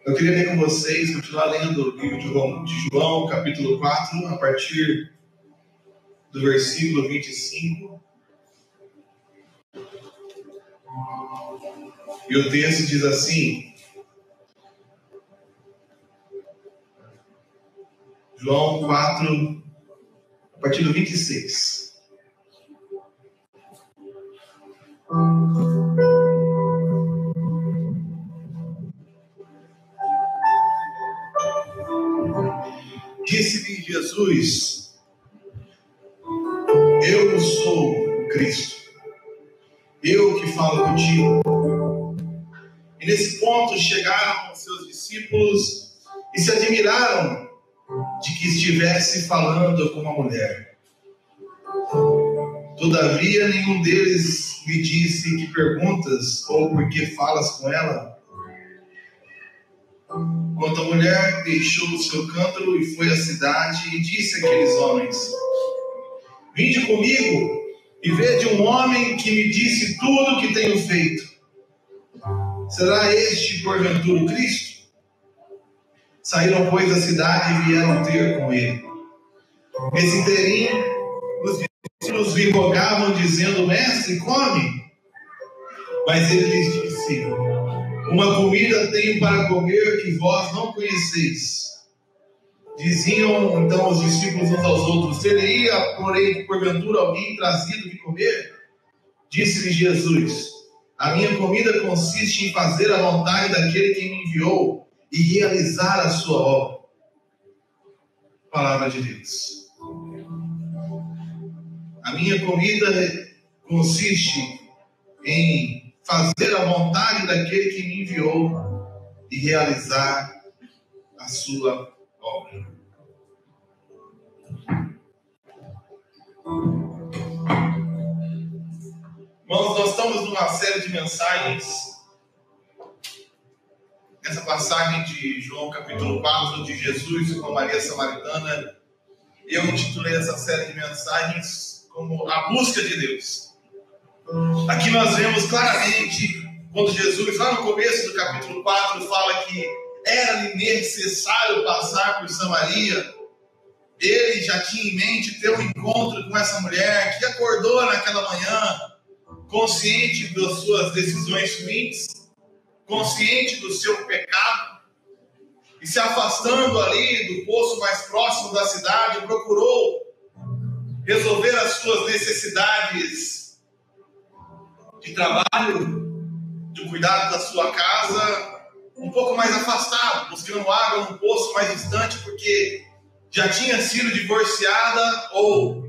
Eu queria ler com vocês, continuar lendo o livro de João, capítulo 4, a partir do versículo 25. E o texto diz assim, João 4, a partir do 26. Disse-lhe Jesus: eu sou o Cristo, eu que falo contigo. E nesse ponto chegaram os seus discípulos e se admiraram de que estivesse falando com uma mulher. Todavia nenhum deles lhe disse: que perguntas ou por que falas com ela? Quando a mulher deixou o seu cântaro e foi à cidade e disse àqueles homens: vinde comigo e vede um homem que me disse tudo o que tenho feito. Será este porventura o Cristo? Saíram, pois, da cidade e vieram ter com ele. Nesse interim, os discípulos lhe rogavam, dizendo: mestre, come. Mas ele lhes disse: uma comida tenho para comer que vós não conheceis. Diziam então os discípulos uns aos outros: teria, porém, porventura alguém trazido de comer? Disse-lhe Jesus: a minha comida consiste em fazer a vontade daquele que me enviou e realizar a sua obra. Palavra de Deus. A minha comida consiste em fazer a vontade daquele que me enviou e realizar a sua obra. Irmãos, nós estamos numa série de mensagens. Essa passagem de João capítulo 4, de Jesus com Maria Samaritana, eu intitulei essa série de mensagens como a busca de Deus. Aqui nós vemos claramente, quando Jesus, lá no começo do capítulo 4, fala que era-lhe necessário passar por Samaria. Ele já tinha em mente ter um encontro com essa mulher que acordou naquela manhã, consciente das suas decisões ruins, consciente do seu pecado, e se afastando ali do poço mais próximo da cidade, procurou resolver as suas necessidades de trabalho, de cuidado da sua casa, um pouco mais afastado, buscando água num poço mais distante, porque já tinha sido divorciada ou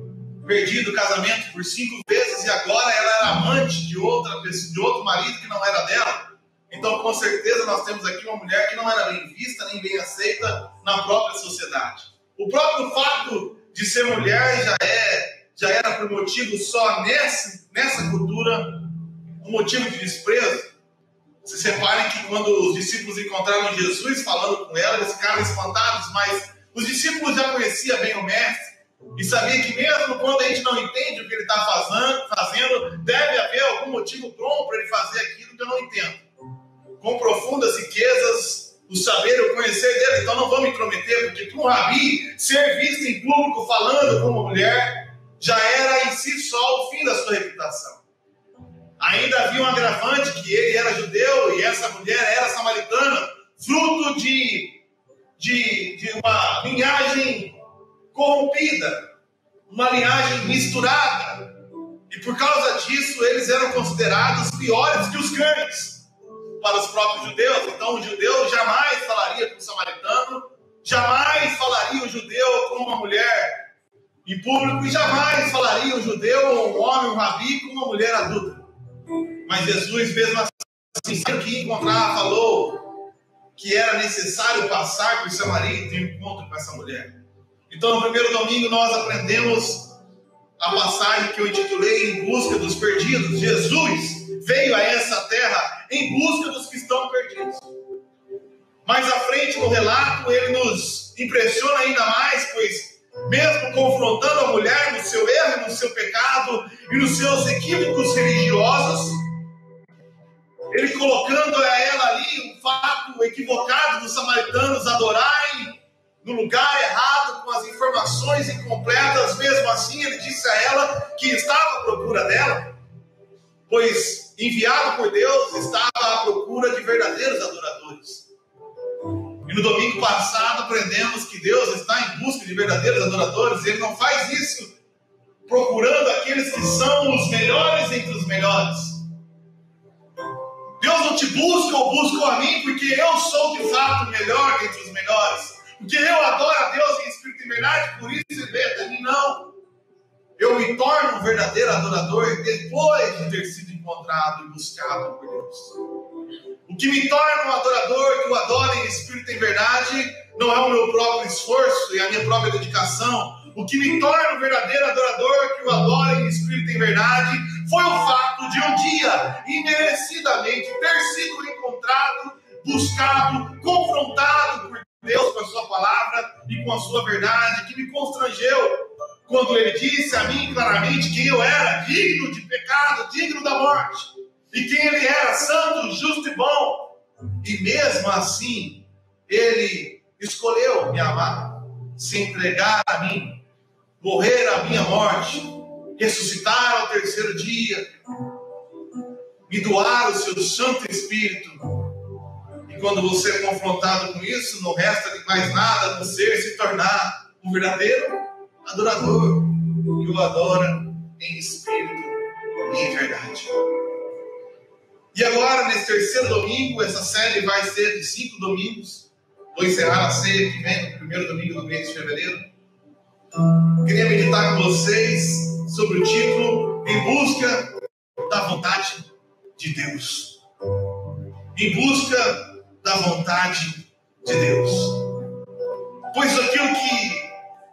perdido o casamento por 5 vezes e agora ela era amante de outra pessoa, de outro marido que não era dela. Então, com certeza, nós temos aqui uma mulher que não era bem vista, nem bem aceita na própria sociedade. O próprio fato de ser mulher já era por motivo só nessa cultura um motivo de desprezo. Vocês reparem que quando os discípulos encontraram Jesus falando com ela, eles ficaram espantados, mas os discípulos já conheciam bem o mestre e sabiam que mesmo quando a gente não entende o que ele está fazendo, deve haver algum motivo bom para ele fazer aquilo que eu não entendo. Com profundas riquezas, o saber e o conhecer dele, então não vou me intrometer, porque para um rabi, ser visto em público falando com uma mulher, já era em si só o fim da sua reputação. Ainda havia um agravante, que ele era judeu e essa mulher era samaritana, fruto de uma linhagem corrompida, uma linhagem misturada. E por causa disso, eles eram considerados piores que os cães para os próprios judeus. Então, o judeu jamais falaria com o samaritano, jamais falaria o judeu com uma mulher em público, e jamais falaria o judeu, um homem, um rabi, com uma mulher adulta. Mas Jesus, mesmo assim, que encontrar, falou que era necessário passar por Samaria e ter um encontro com essa mulher. Então, no primeiro domingo, nós aprendemos a passagem que eu intitulei Em Busca dos Perdidos. Jesus veio a essa terra em busca dos que estão perdidos. Mais à frente no relato, ele nos impressiona ainda mais, pois mesmo confrontando a mulher no seu erro, no seu pecado e nos seus equívocos religiosos, ele colocando a ela ali ali o fato equivocado dos samaritanos adorarem no lugar errado, com as informações incompletas. Mesmo assim, ele disse a ela que estava à procura dela, pois enviado por Deus estava à procura de verdadeiros adoradores. E no domingo passado aprendemos que Deus está em busca de verdadeiros adoradores. Ele não faz isso procurando aqueles que são os melhores entre os melhores. Deus não te busca ou busca a mim porque eu sou de fato o melhor entre os melhores, porque eu adoro a Deus em espírito e verdade, por isso ele veio até mim. Não. Eu me torno um verdadeiro adorador depois de ter sido encontrado e buscado por Deus. O que me torna um adorador que o adora em espírito e em verdade não é o meu próprio esforço e a minha própria dedicação. O que me torna um verdadeiro adorador que o adora em espírito e em verdade foi o fato de um dia, imerecidamente, ter sido encontrado, buscado, confrontado por Deus com a sua palavra e com a sua verdade, que me constrangeu quando ele disse a mim claramente que eu era digno de pecado, digno da morte, e quem ele era, santo, justo e bom. E mesmo assim, ele escolheu me amar, se entregar a mim, morrer a minha morte, ressuscitar ao terceiro dia, me doar o seu Santo Espírito. E quando você é confrontado com isso, não resta mais nada a não ser se tornar um verdadeiro adorador, que o adora em espírito e em verdade. E agora, nesse terceiro domingo, essa série vai ser de 5 domingos. Vou encerrar a ceia que vem no primeiro domingo do mês de fevereiro. Queria meditar com vocês sobre o título Em Busca da Vontade de Deus. Em busca da vontade de Deus. Pois aquilo que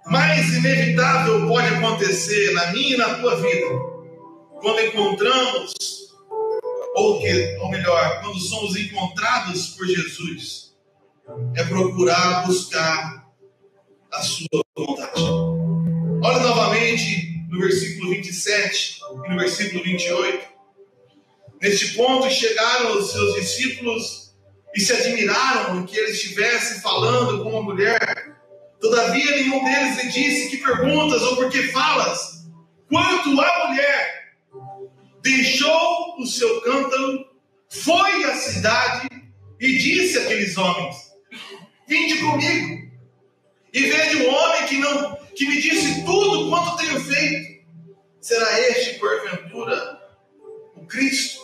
mais inevitável pode acontecer na minha e na tua vida, quando encontramos, ou melhor, quando somos encontrados por Jesus, é procurar buscar a sua vontade. Olha novamente no versículo 27 e no versículo 28. Neste ponto chegaram os seus discípulos e se admiraram em que ele estivesse falando com uma mulher. Todavia nenhum deles lhe disse: que perguntas ou por que falas? Quanto à mulher, deixou o seu cântaro, foi à cidade e disse àqueles homens: vinde comigo e vede um homem que me disse tudo quanto tenho feito. Será este, porventura, o Cristo?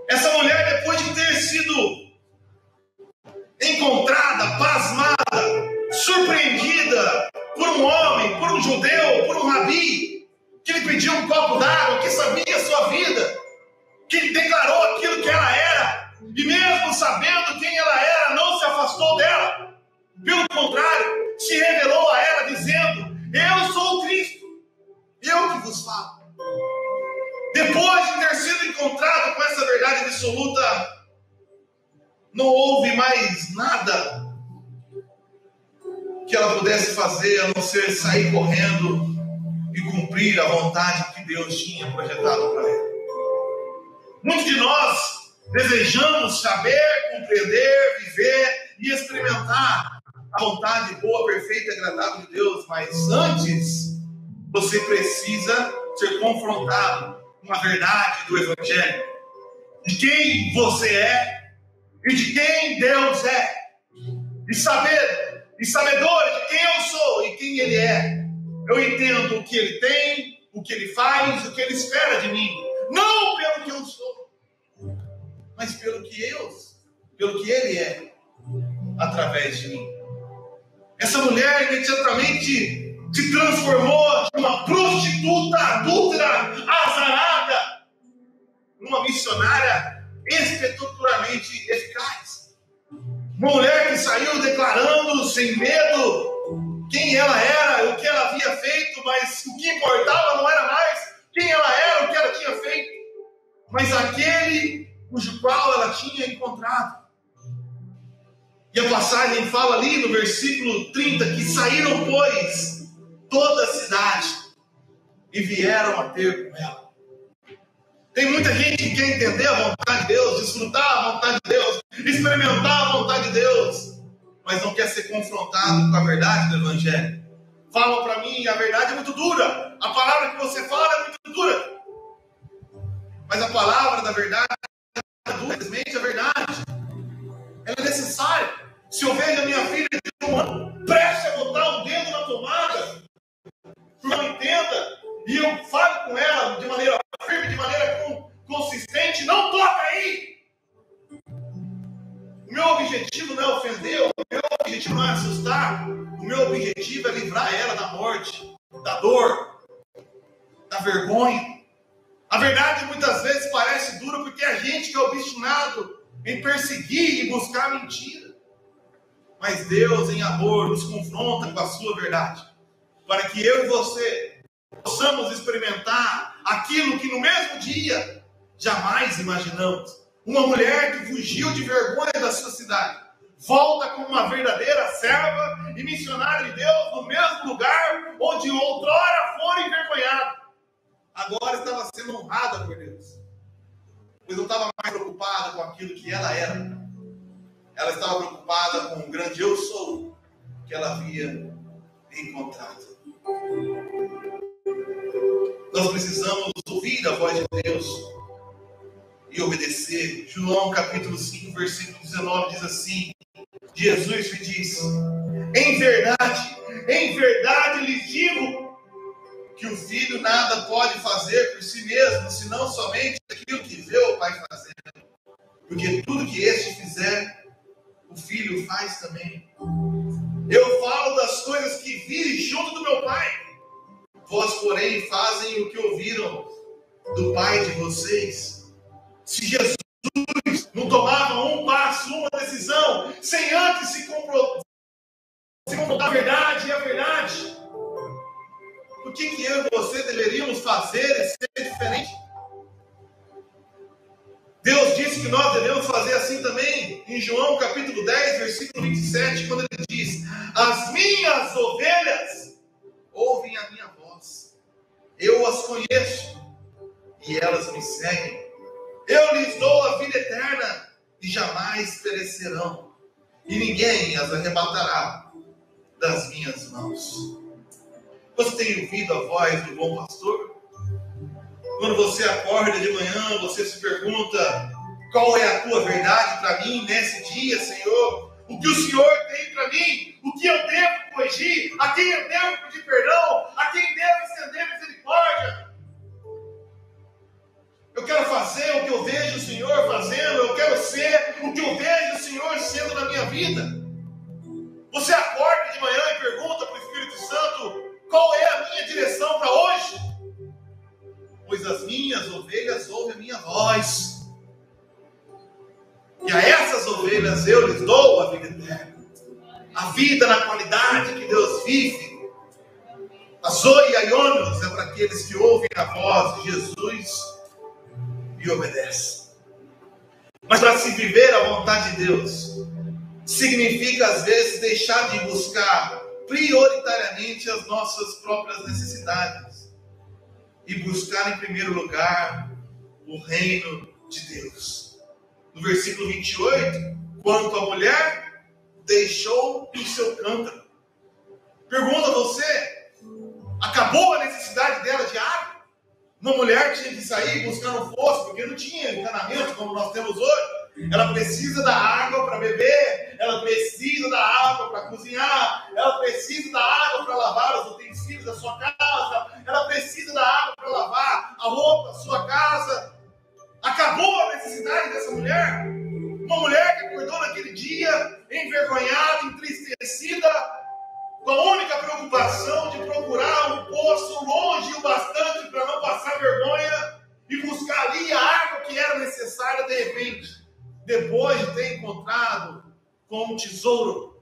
Essa mulher, depois de ter sido encontrada, pasmada, surpreendida por um homem, por um judeu, por um rabi, que lhe pediu um copo d'água, que sabia a sua vida, que lhe declarou aquilo que ela era, e mesmo sabendo quem ela era, não se afastou dela. Pelo contrário, se revelou a ela dizendo: eu sou o Cristo, eu que vos falo. Depois de ter sido encontrado com essa verdade absoluta, não houve mais nada que ela pudesse fazer a não ser sair correndo e cumprir a vontade que Deus tinha projetado para ela. Muitos de nós desejamos saber, compreender, viver e experimentar a vontade boa, perfeita e agradável de Deus, mas antes você precisa ser confrontado com a verdade do Evangelho, de quem você é e de quem Deus é, e sabedor de quem eu sou e quem Ele é. Eu entendo o que Ele tem, o que Ele faz, o que Ele espera de mim, não pelo que eu sou, mas pelo que Ele é, através de mim. Essa mulher imediatamente se transformou de uma prostituta adúltera, azarada, numa missionária espetacularmente eficaz. Uma mulher que saiu declarando sem medo quem ela era, o que ela havia feito, mas o que importava não era mais quem ela era, o que ela tinha feito, mas aquele cujo qual ela tinha encontrado. E a passagem fala ali no versículo 30 que saíram, pois, toda a cidade e vieram a ter com ela. Tem muita gente que quer entender a vontade de Deus, desfrutar a vontade de Deus, experimentar a vontade de Deus, mas não quer ser confrontado com a verdade do Evangelho. Falam para mim, a verdade é muito dura, a palavra que você fala é muito dura, mas a palavra da verdade é dura, simplesmente a verdade, ela é necessária. Se eu vejo a minha filha de 1 ano prestes a botar o dedo na tomada, não entenda, e eu falo com ela de maneira firme, de maneira consistente, não toca aí. O meu objetivo não é ofender, o meu objetivo não é assustar, o meu objetivo é livrar ela da morte, da dor, da vergonha. A verdade muitas vezes parece dura porque a gente que é obstinado em perseguir e buscar a mentira. Mas Deus, em amor, nos confronta com a sua verdade, para que eu e você possamos experimentar aquilo que no mesmo dia jamais imaginamos. Uma mulher que fugiu de vergonha da sua cidade volta como uma verdadeira serva e missionária de Deus no mesmo lugar onde outrora fora envergonhada. Agora estava sendo honrada por Deus, pois não estava mais preocupada com aquilo que ela era. Ela estava preocupada com o grande eu sou que ela havia encontrado. Nós precisamos ouvir a voz de Deus e obedecer. João capítulo 5, versículo 19 diz assim: Jesus lhe diz: em verdade lhes digo que o filho nada pode fazer por si mesmo, senão somente aquilo que vê o Pai fazendo. Porque tudo que este fizer, o filho faz também. Eu falo das coisas que vi junto do meu Pai. Vós, porém, fazem o que ouviram do Pai de vocês. Se Jesus não tomava um passo, uma decisão, sem antes se comprovar a verdade e a verdade, o que eu e você deveríamos fazer e ser diferente? Deus disse que nós devemos fazer assim também, em João capítulo 10, versículo 27, quando ele diz: as minhas ovelhas ouvem a minha voz, eu as conheço e elas me seguem. Eu lhes dou a vida eterna e jamais perecerão, e ninguém as arrebatará das minhas mãos. Você tem ouvido a voz do bom pastor? Quando você acorda de manhã, você se pergunta: qual é a tua verdade para mim nesse dia, Senhor? O que o Senhor tem para mim? O que eu devo corrigir? A quem eu devo pedir perdão? A quem devo estender misericórdia? Eu quero fazer o que eu vejo o Senhor fazendo. Eu quero ser o que eu vejo o Senhor sendo na minha vida. Você acorda de manhã e pergunta para o Espírito Santo: qual é a minha direção para hoje? Pois as minhas ovelhas ouvem a minha voz, e a essas ovelhas eu lhes dou a vida eterna, a vida na qualidade que Deus vive. A Zoe e a Ionos é para aqueles que ouvem a voz de Jesus e obedecem. Mas para se viver a vontade de Deus, significa às vezes deixar de buscar prioritariamente as nossas próprias necessidades e buscar em primeiro lugar o reino de Deus. No versículo 28, quanto a mulher deixou o seu cântaro. Pergunta você: acabou a necessidade dela de água? Uma mulher tinha que sair buscando um poço, porque não tinha encanamento como nós temos hoje. Ela precisa da água para beber, ela precisa da água para cozinhar, ela precisa da água para lavar os utensílios da sua casa, ela precisa da água para lavar a roupa da sua casa. Acabou a necessidade dessa mulher? Uma mulher que acordou naquele dia envergonhada, entristecida, com a única preocupação de procurar um poço longe o bastante para não passar vergonha e buscar ali a água que era necessária. De repente, depois de ter encontrado com um tesouro,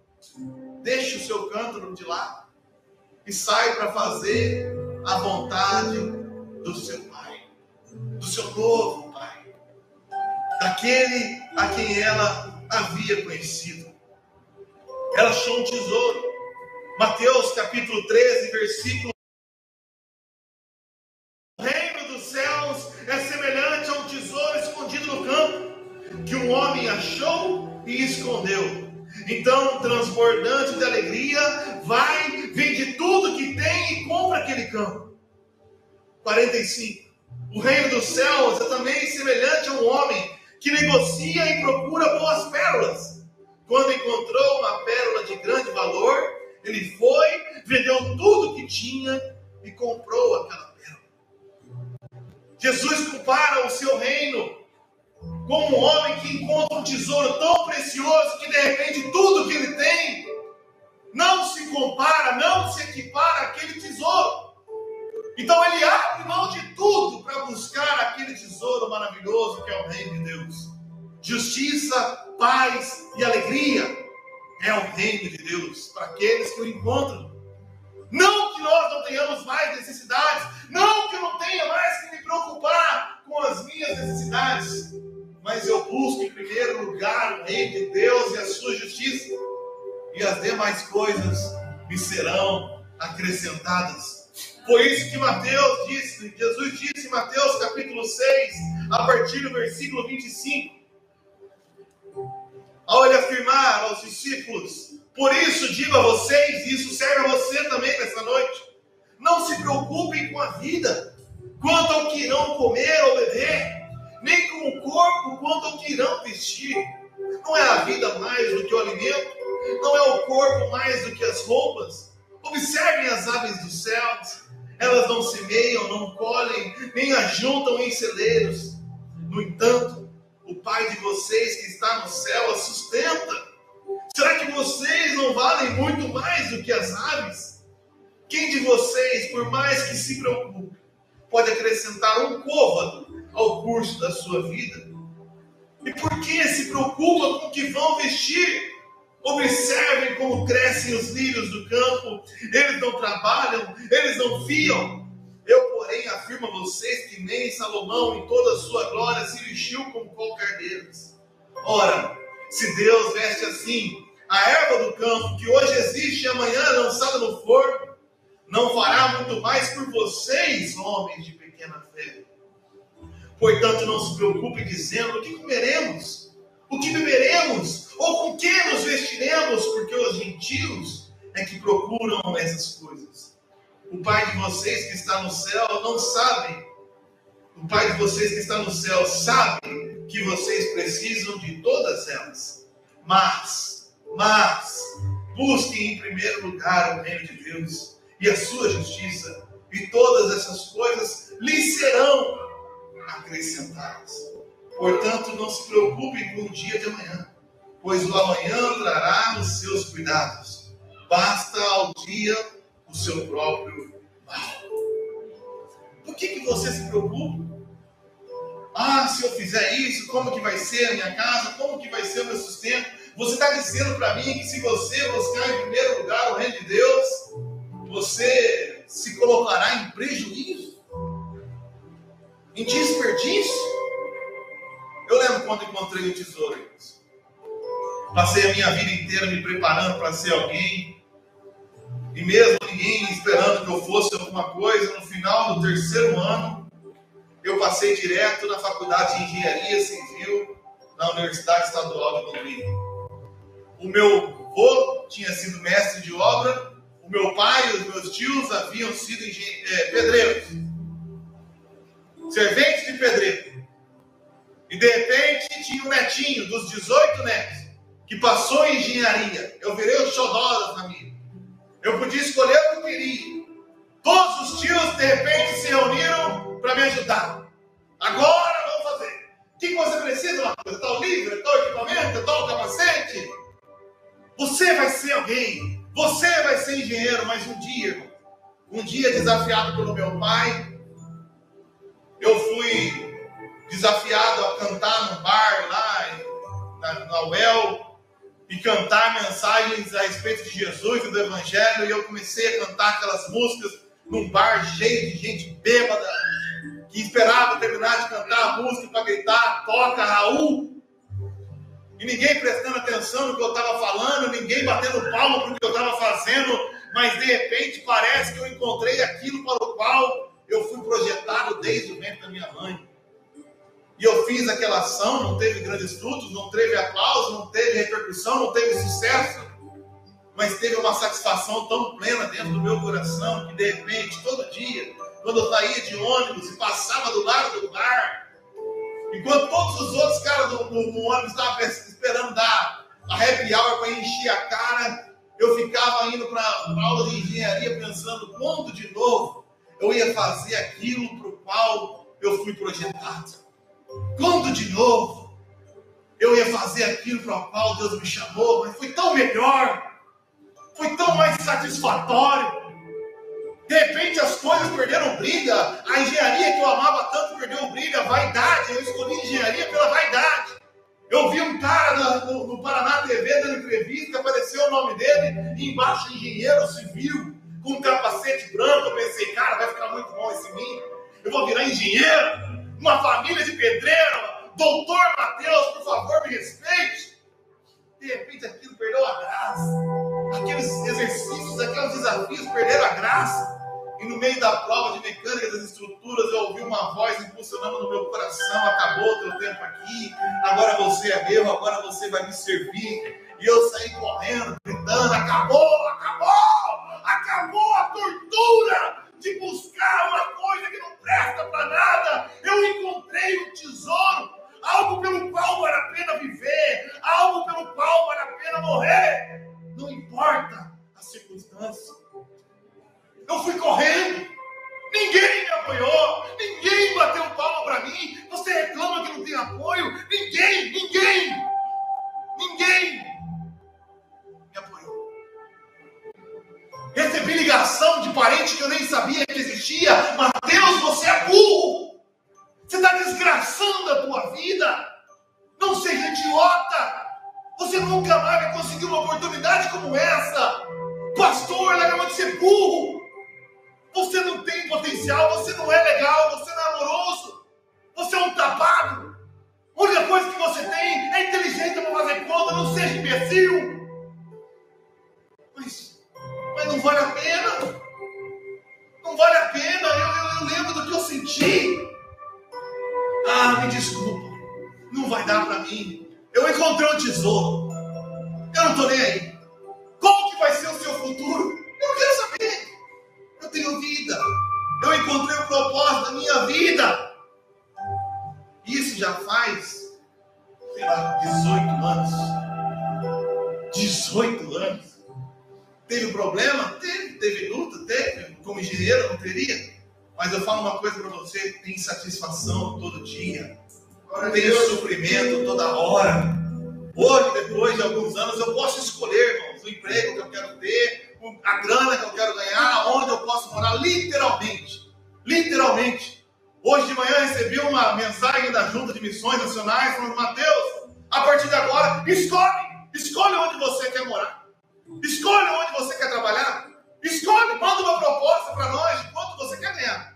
deixe o seu cântaro de lado e sai para fazer a vontade do seu Pai, do seu novo Pai, daquele a quem ela havia conhecido. Ela achou um tesouro. Mateus capítulo 13, versículo: o reino dos céus é semelhante a um tesouro escondido no campo, que um homem achou e escondeu. Então, transbordante de alegria, vai, vende tudo que tem e compra aquele campo. 45. O reino dos céus é também semelhante a um homem que negocia e procura boas pérolas. Quando encontrou uma pérola de grande valor, ele foi, vendeu tudo que tinha e comprou aquela pérola. Jesus compara o seu reino como um homem que encontra um tesouro tão precioso que de repente tudo que ele tem não se compara, não se equipara àquele tesouro. Então ele abre mão de tudo para buscar aquele tesouro maravilhoso que é o reino de Deus. Justiça, paz e alegria é o reino de Deus para aqueles que o encontram. Não que nós não tenhamos mais necessidades, não que eu não tenha mais que me preocupar com as minhas necessidades, mas eu busco em primeiro lugar o reino de Deus e a sua justiça, e as demais coisas me serão acrescentadas. Foi isso que Mateus disse, Jesus disse em Mateus capítulo 6, a partir do versículo 25, ao ele afirmar aos discípulos: por isso digo a vocês, e isso serve a você também nessa noite, não se preocupem com a vida, quanto ao que irão comer ou beber, nem com o corpo, quanto ao que irão vestir. Não é a vida mais do que o alimento? Não é o corpo mais do que as roupas? Observem as aves dos céus, elas não semeiam, não colhem, nem ajuntam em celeiros. No entanto, o Pai de vocês que está no céu as sustenta. Será que vocês não valem muito mais do que as aves? Quem de vocês, por mais que se preocupe, pode acrescentar um côvado ao curso da sua vida? E por que se preocupa com o que vão vestir? Observem como crescem os lírios do campo, eles não trabalham, eles não fiam. Eu, porém, afirmo a vocês que nem Salomão, em toda a sua glória, se vestiu como qualquer deles. Ora, se Deus veste assim a erva do campo, que hoje existe e amanhã é lançada no forno, não fará muito mais por vocês, homens de pequena fé. Portanto, não se preocupe dizendo: o que comeremos? O que beberemos? Ou com que nos vestiremos? Porque os gentios é que procuram essas coisas. O Pai de vocês que está no céu não sabe. O Pai de vocês que está no céu sabe que vocês precisam de todas elas. Mas, busquem em primeiro lugar o reino de Deus e a sua justiça, e todas essas coisas lhes serão acrescentadas. Portanto, não se preocupem com o dia de amanhã, pois o amanhã trará os seus cuidados. Basta ao dia o seu próprio mal. Por que você se preocupa? Se eu fizer isso, como que vai ser a minha casa? Como que vai ser o meu sustento? Você está dizendo para mim que se você buscar em primeiro lugar o reino de Deus, você se colocará em prejuízo? Em desperdício? Eu lembro quando encontrei o tesouro. Passei a minha vida inteira me preparando para ser alguém. E mesmo ninguém esperando que eu fosse alguma coisa, no final do terceiro ano, eu passei direto na faculdade de Engenharia Civil, na Universidade Estadual de Londrina. O meu avô tinha sido mestre de obra, o meu pai e os meus tios haviam sido pedreiros, serventes de pedreiro. E de repente tinha um netinho dos 18 netos, que passou em engenharia. Eu virei o xodó da família. Eu podia escolher o que eu queria. Todos os tios de repente se reuniram para me ajudar. Agora vamos fazer. O que você precisa? Tal livro, tal equipamento, tal capacete? Você vai ser alguém. Você vai ser engenheiro, mas um dia desafiado pelo meu pai, eu fui desafiado a cantar num bar lá na UEL e cantar mensagens a respeito de Jesus e do Evangelho, e eu comecei a cantar aquelas músicas num bar cheio de gente bêbada que esperava terminar de cantar a música para gritar: toca Raul, e ninguém prestando atenção no que eu estava falando, ninguém batendo palma para o que eu estava fazendo, mas de repente parece que eu encontrei aquilo para o qual eu fui projetado desde o ventre da minha mãe. E eu fiz aquela ação, não teve grandes frutos, não teve aplauso, não teve repercussão, não teve sucesso, mas teve uma satisfação tão plena dentro do meu coração, que de repente, todo dia, quando eu saía de ônibus e passava do lado do bar, enquanto todos os outros caras no ônibus estavam esperando dar a happy hour para encher a cara, eu ficava indo para a aula de engenharia pensando quando de novo eu ia fazer aquilo para o qual eu fui projetado. Quando de novo eu ia fazer aquilo para o qual Deus me chamou, mas foi tão melhor, foi tão mais satisfatório. De repente as coisas perderam brilho. A engenharia que eu amava tanto perdeu o brilho, a vaidade. Eu escolhi engenharia pela vaidade. Eu vi um cara no Paraná TV dando entrevista, apareceu o nome dele, e embaixo engenheiro civil, com um capacete branco. Eu pensei, cara, vai ficar muito bom esse mim. Eu vou virar engenheiro, uma família de pedreiro. Doutor Mateus, por favor, me respeite. De repente aquilo perdeu a graça. Aqueles exercícios, aqueles desafios perderam a graça. E no meio da prova de mecânica das estruturas, eu ouvi uma voz impulsionando no meu coração: acabou o teu tempo aqui, agora você é meu, agora você vai me servir. E eu saí correndo, gritando: acabou, acabou, acabou a tortura de buscar uma coisa que não presta para nada. Eu encontrei um tesouro, algo pelo qual vale a pena viver, algo pelo qual vale a pena morrer. Não importa a circunstância. Eu fui correndo, ninguém me apoiou, ninguém bateu palma para mim. Você reclama que não tem apoio? Ninguém me apoiou. Recebi ligação de parente que eu nem sabia que existia. Mateus, você é burro, você está desgraçando a tua vida. Não seja idiota, você nunca mais vai conseguir uma oportunidade como essa. Pastor, larga de ser burro. Você não tem potencial, você não é legal, você não é amoroso, você é um tapado. A única coisa que você tem é inteligência para fazer conta, não seja imbecil. Mas não vale a pena. Não vale a pena. Eu lembro do que eu senti. Me desculpa, não vai dar para mim. Eu encontrei um tesouro. Eu não estou nem aí. Como que vai ser o seu futuro? Eu não quero saber. Eu tenho vida. Eu encontrei o propósito da minha vida. Isso já faz, sei lá, 18 anos. 18 anos. Teve problema? Teve luta? Teve. Como engenheiro, não teria. Mas eu falo uma coisa para você: tem satisfação todo dia. Tem suprimento toda hora. Hoje, depois de alguns anos, eu posso escolher, irmãos, o emprego que eu quero ter, a grana que eu quero ganhar, onde eu posso morar, literalmente. Literalmente. Hoje de manhã eu recebi uma mensagem da Junta de Missões Nacionais falando: Mateus, a partir de agora, escolhe onde você quer morar. Escolhe onde você quer trabalhar. Escolhe, manda uma proposta para nós de quanto você quer ganhar.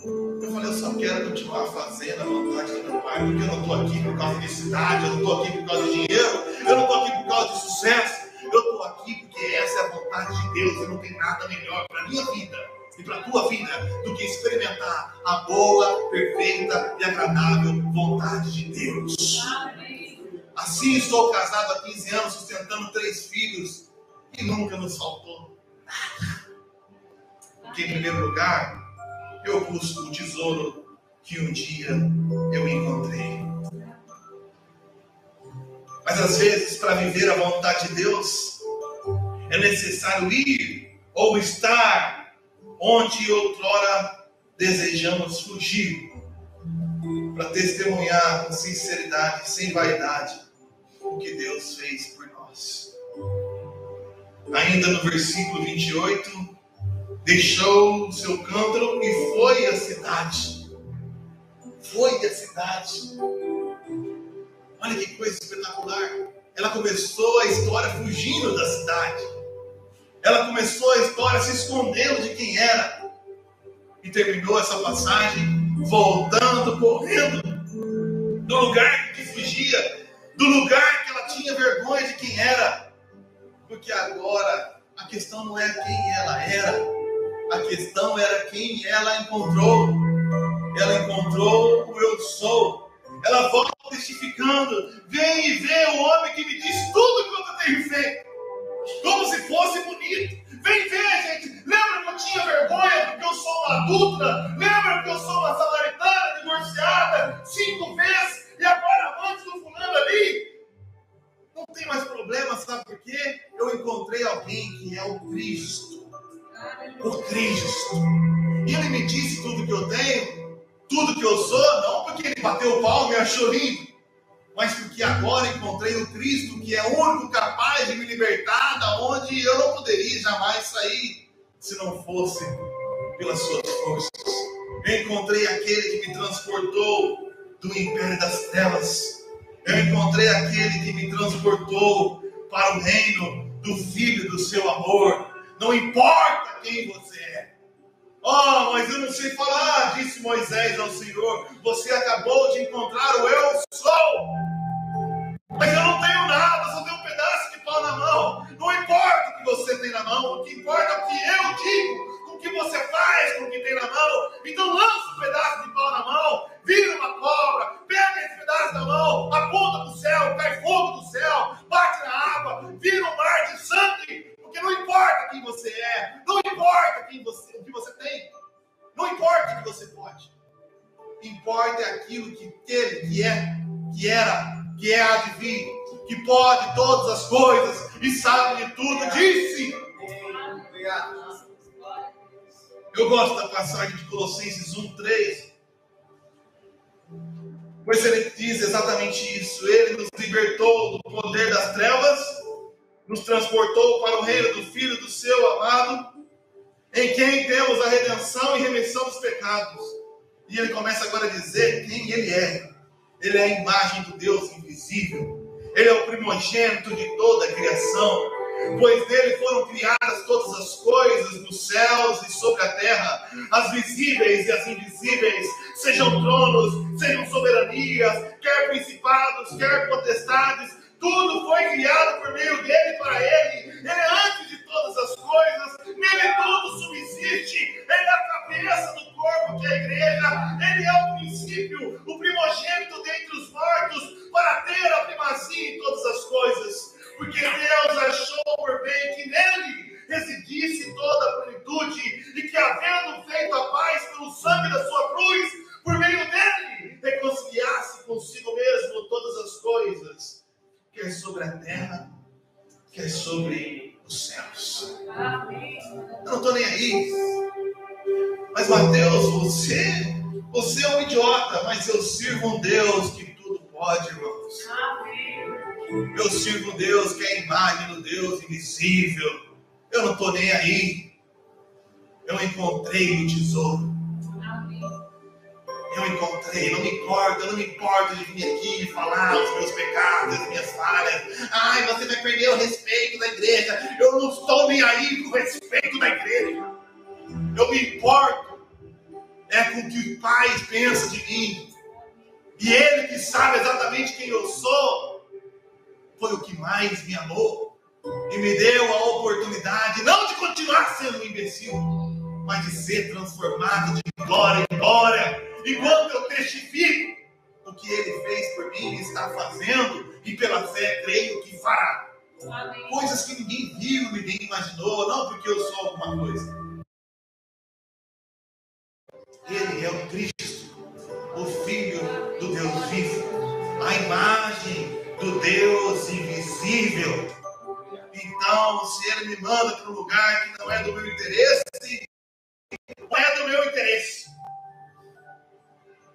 Eu falei: eu só quero continuar fazendo a vontade do meu pai, porque eu não estou aqui por causa de cidade, eu não estou aqui por causa de dinheiro, eu não estou aqui por causa de sucesso, eu estou aqui porque essa é a vontade de Deus. E não tem nada melhor para a minha vida e para a tua vida do que experimentar a boa, perfeita e agradável vontade de Deus. Assim, estou casado há 15 anos, sustentando 3 filhos, e nunca nos faltou nada. Porque, em primeiro lugar, eu busco o tesouro que um dia eu encontrei. Mas às vezes, para viver a vontade de Deus, é necessário ir ou estar onde outrora desejamos fugir, para testemunhar com sinceridade, sem vaidade, o que Deus fez por nós. Ainda no versículo 28, deixou o seu cântaro e foi à cidade. Foi à cidade. Olha que coisa espetacular. Ela começou a história fugindo da cidade. Ela começou a história se escondendo de quem era. E terminou essa passagem voltando, correndo do lugar que fugia, do lugar que ela tinha vergonha de quem era. Porque agora a questão não é quem ela era, a questão era quem ela encontrou. ela encontrou o eu sou. Ela volta testificando: vem e vê o homem que me diz tudo que eu tenho feito, como se fosse bonito. Vem ver, gente. Lembra que eu tinha vergonha porque eu sou uma adulta? Lembra que eu sou uma samaritana divorciada 5 vezes e agora amante do fulano ali? Não tem mais problema, sabe por quê? Eu encontrei alguém que é o Cristo. O Cristo. E ele me disse tudo que eu tenho, tudo que eu sou, não porque ele bateu o palmo e achou lindo, mas porque agora encontrei o Cristo, que é o único capaz de me libertar da onde eu não poderia jamais sair, se não fosse pelas suas forças. Eu encontrei aquele que me transportou do império das trevas. Eu encontrei aquele que me transportou para o reino do Filho do seu amor. Não importa quem você é. Oh, mas eu não sei falar, disse Moisés ao Senhor. Você acabou de encontrar o eu sou. Mas eu não tenho nada, só tenho um pedaço de pau na mão. Não importa o que você tem na mão, o que importa é o que eu digo, com o que você faz com o que tem na mão. Então lança um pedaço de pau na mão, vira uma cobra, pega esse pedaço da mão, aponta para o céu, cai fogo do céu, bate na água, vira um mar de sangue. Porque não importa quem você é, não importa o que você tem, não importa o que você pode. Importa é aquilo que ele, que é, que era, que é adivinho, que pode todas as coisas e sabe de tudo, disse. Eu gosto da passagem de Colossenses 1:3, pois ele diz exatamente isso. Ele nos libertou do poder das trevas, nos transportou para o reino do Filho do seu amado, em quem temos a redenção e remissão dos pecados. E ele começa agora a dizer quem ele é. Ele é a imagem do Deus invisível. Ele é o primogênito de toda a criação, pois dele foram criadas todas as coisas nos céus e sobre a terra, as visíveis e as invisíveis, sejam tronos, sejam soberanias, quer principados, quer potestades. Tudo foi criado por meio dele e para ele. Ele é antes de todas as coisas. Nele tudo subsiste. Ele é a cabeça do corpo, que é a igreja. Ele é o princípio, o primogênito dentre os mortos, para ter a primazia em todas as coisas. Porque Deus achou por bem que nele residisse toda a plenitude, e que, havendo feito a paz pelo sangue da sua cruz, por meio dele reconciliasse consigo mesmo todas as coisas, quer sobre a terra, quer sobre os céus. Amém. Eu não estou nem aí. Mas Mateus, você é um idiota, mas eu sirvo um Deus que tudo pode, irmãos. Amém. Eu sirvo um Deus que é a imagem do Deus invisível. Eu não estou nem aí. Eu encontrei o tesouro. Eu encontrei, não me importa de vir aqui e falar os meus pecados, as minhas falhas. Ai, você vai perder o respeito da igreja. Eu não estou nem aí com o respeito da igreja. Eu me importo com o que o Pai pensa de mim. E Ele, que sabe exatamente quem eu sou, foi o que mais me amou e me deu a oportunidade, não de continuar sendo um imbecil, mas de ser transformado de glória em glória. Enquanto eu testifico o que Ele fez por mim e está fazendo, e pela fé creio que fará. Amém. Coisas que ninguém viu, ninguém imaginou, não porque eu sou alguma coisa. Ele é o Cristo, o Filho do Deus vivo, a imagem do Deus invisível. Então, se Ele me manda para um lugar que não é do meu interesse, não é do meu interesse.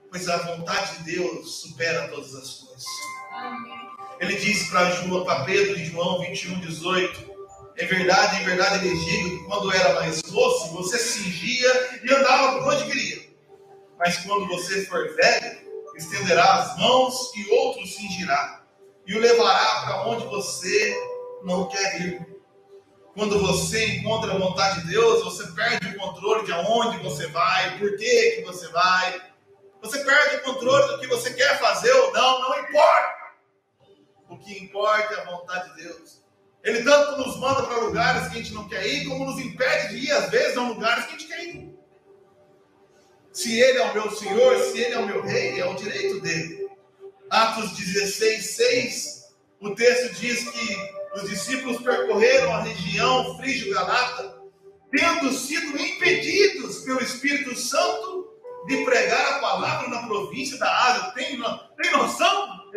Pois a vontade de Deus supera todas as coisas. Amém. Ele disse para Pedro em João 21:18: em verdade, ele digo que quando era mais moço, você se cingia e andava por onde queria. Mas quando você for velho, estenderá as mãos e outro cingirá e o levará para onde você não quer ir. Quando você encontra a vontade de Deus, você perde o controle de aonde você vai, por que você vai. Você perde o controle do que você quer fazer ou não importa. O que importa é a vontade de Deus. Ele tanto nos manda para lugares que a gente não quer ir, como nos impede de ir, às vezes, a lugares que a gente quer ir. Se ele é o meu Senhor, se ele é o meu rei, é o direito dele. Atos 16:6, o texto diz que os discípulos percorreram a região frígio-galata, tendo sido impedidos pelo Espírito Santo de pregar a palavra na província da Ásia. Tem noção?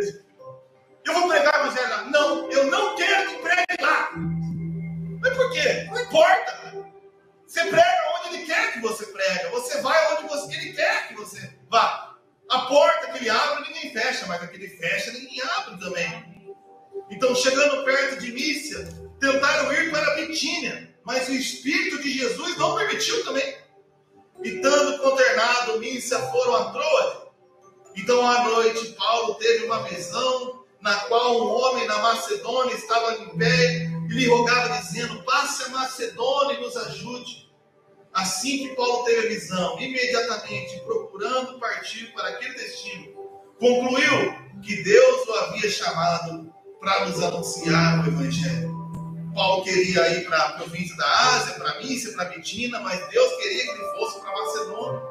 Eu vou pregar o evangelho lá. Não, eu não quero que pregue lá. Mas por quê? Não importa. Você prega onde ele quer que você prega. Você vai onde ele quer que você vá. A porta que ele abre, ninguém fecha. Mas a que ele fecha, ninguém abre também. Então, chegando perto de Mísia, tentaram ir para Bitínia. Mas o Espírito de Jesus não permitiu também. E estando consternado, Mísia foram a Troade. Então, à noite, Paulo teve uma visão na qual um homem na Macedônia estava em pé e lhe rogava dizendo: passe a Macedônia e nos ajude. Assim que Paulo teve a visão, imediatamente procurando partir para aquele destino, concluiu que Deus o havia chamado para nos anunciar o Evangelho. Paulo queria ir para a província da Ásia, para Mísia, para Bitínia, mas Deus queria que ele fosse para Macedônia.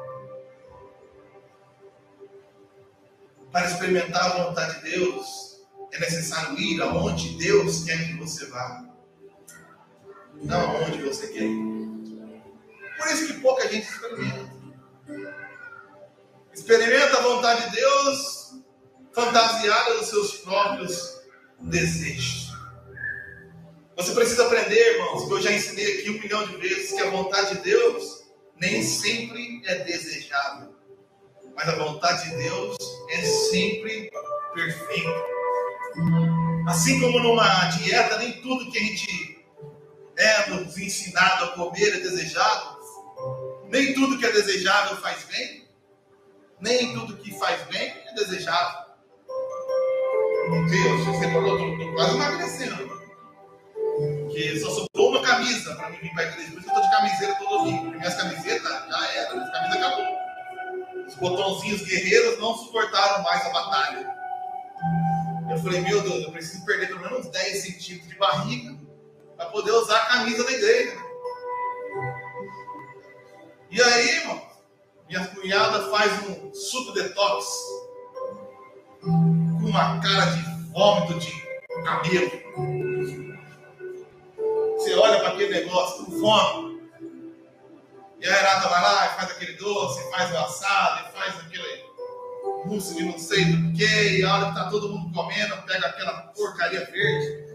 Para experimentar a vontade de Deus, é necessário ir aonde Deus quer que você vá, não aonde você quer ir. Por isso que pouca gente experimenta. Experimenta a vontade de Deus fantasiada dos seus próprios desejos. Você precisa aprender, irmãos, que eu já ensinei aqui 1 milhão de vezes, que a vontade de Deus nem sempre é desejável. Mas a vontade de Deus é sempre perfeita. Assim como numa dieta, nem tudo que a gente nos ensinado a comer é desejado. Nem tudo que é desejável faz bem. Nem tudo que faz bem é desejável. Deus, você falou, estou quase emagrecendo. Porque só sobrou uma camisa para mim vir para a igreja. Por isso que eu estou de camiseira todo domingo. Minhas camisetas já eram, minhas camisas acabou. Os botãozinhos guerreiros não suportaram mais a batalha. Eu falei, meu Deus, eu preciso perder pelo menos uns 10 centímetros de barriga para poder usar a camisa da igreja. E aí, irmão, minha cunhada faz um suco detox com uma cara de vômito de cabelo. Você olha para aquele negócio com fome. E a Renata vai lá e faz aquele doce, faz o assado, e faz aquele mousse de não sei do que, e a hora que está todo mundo comendo, pega aquela porcaria verde.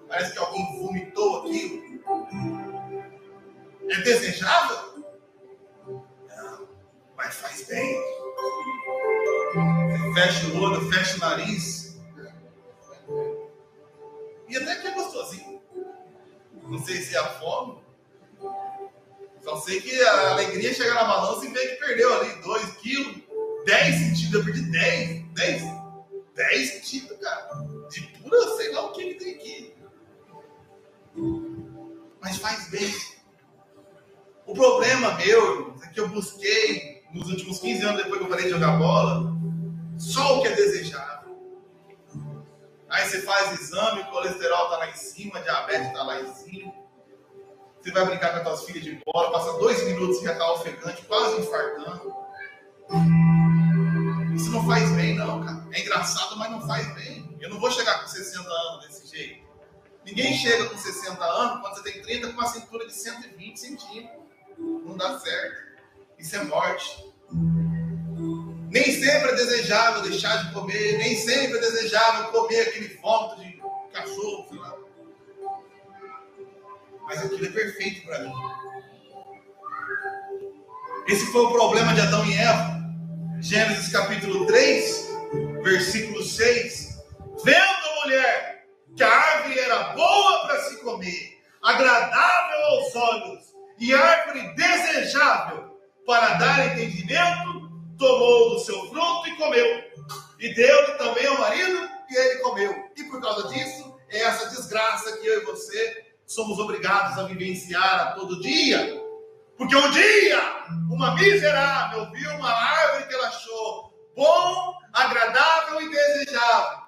Parece que alguém vomitou aquilo. É desejável? Não, mas faz bem. Você fecha o olho, fecha o nariz. E até que é gostosinho. Não sei se é a fome. Só sei que a alegria é chegar na balança e ver que perdeu ali 2 quilos, 10 centímetros. Eu perdi 10 centímetros, cara. De pura, sei lá o que tem aqui. Mas faz bem. O problema meu é que eu busquei, nos últimos 15 anos depois que eu parei de jogar bola, só o que é desejável. Aí você faz exame, o colesterol está lá em cima, a diabetes está lá em cima. Você vai brincar com as suas filhas de bola, passa 2 minutos e já está ofegante, quase infartando. Isso não faz bem, não, cara. É engraçado, mas não faz bem. Eu não vou chegar com 60 anos desse jeito. Ninguém chega com 60 anos, quando você tem 30, com uma cintura de 120 centímetros. Não dá certo. Isso é morte. Nem sempre é desejável deixar de comer, nem sempre é desejável comer aquele vômito de cachorro, sei lá. Mas aquilo é perfeito para mim. Esse foi o problema de Adão e Eva. Gênesis capítulo 3, versículo 6. Vendo a mulher que a árvore era boa para se comer, agradável aos olhos e árvore desejável para dar entendimento, tomou do seu fruto e comeu. E deu também ao marido e ele comeu. E por causa disso, é essa desgraça que eu e você somos obrigados a vivenciar a todo dia. Porque um dia, uma miserável viu uma árvore que ela achou bom, agradável e desejável.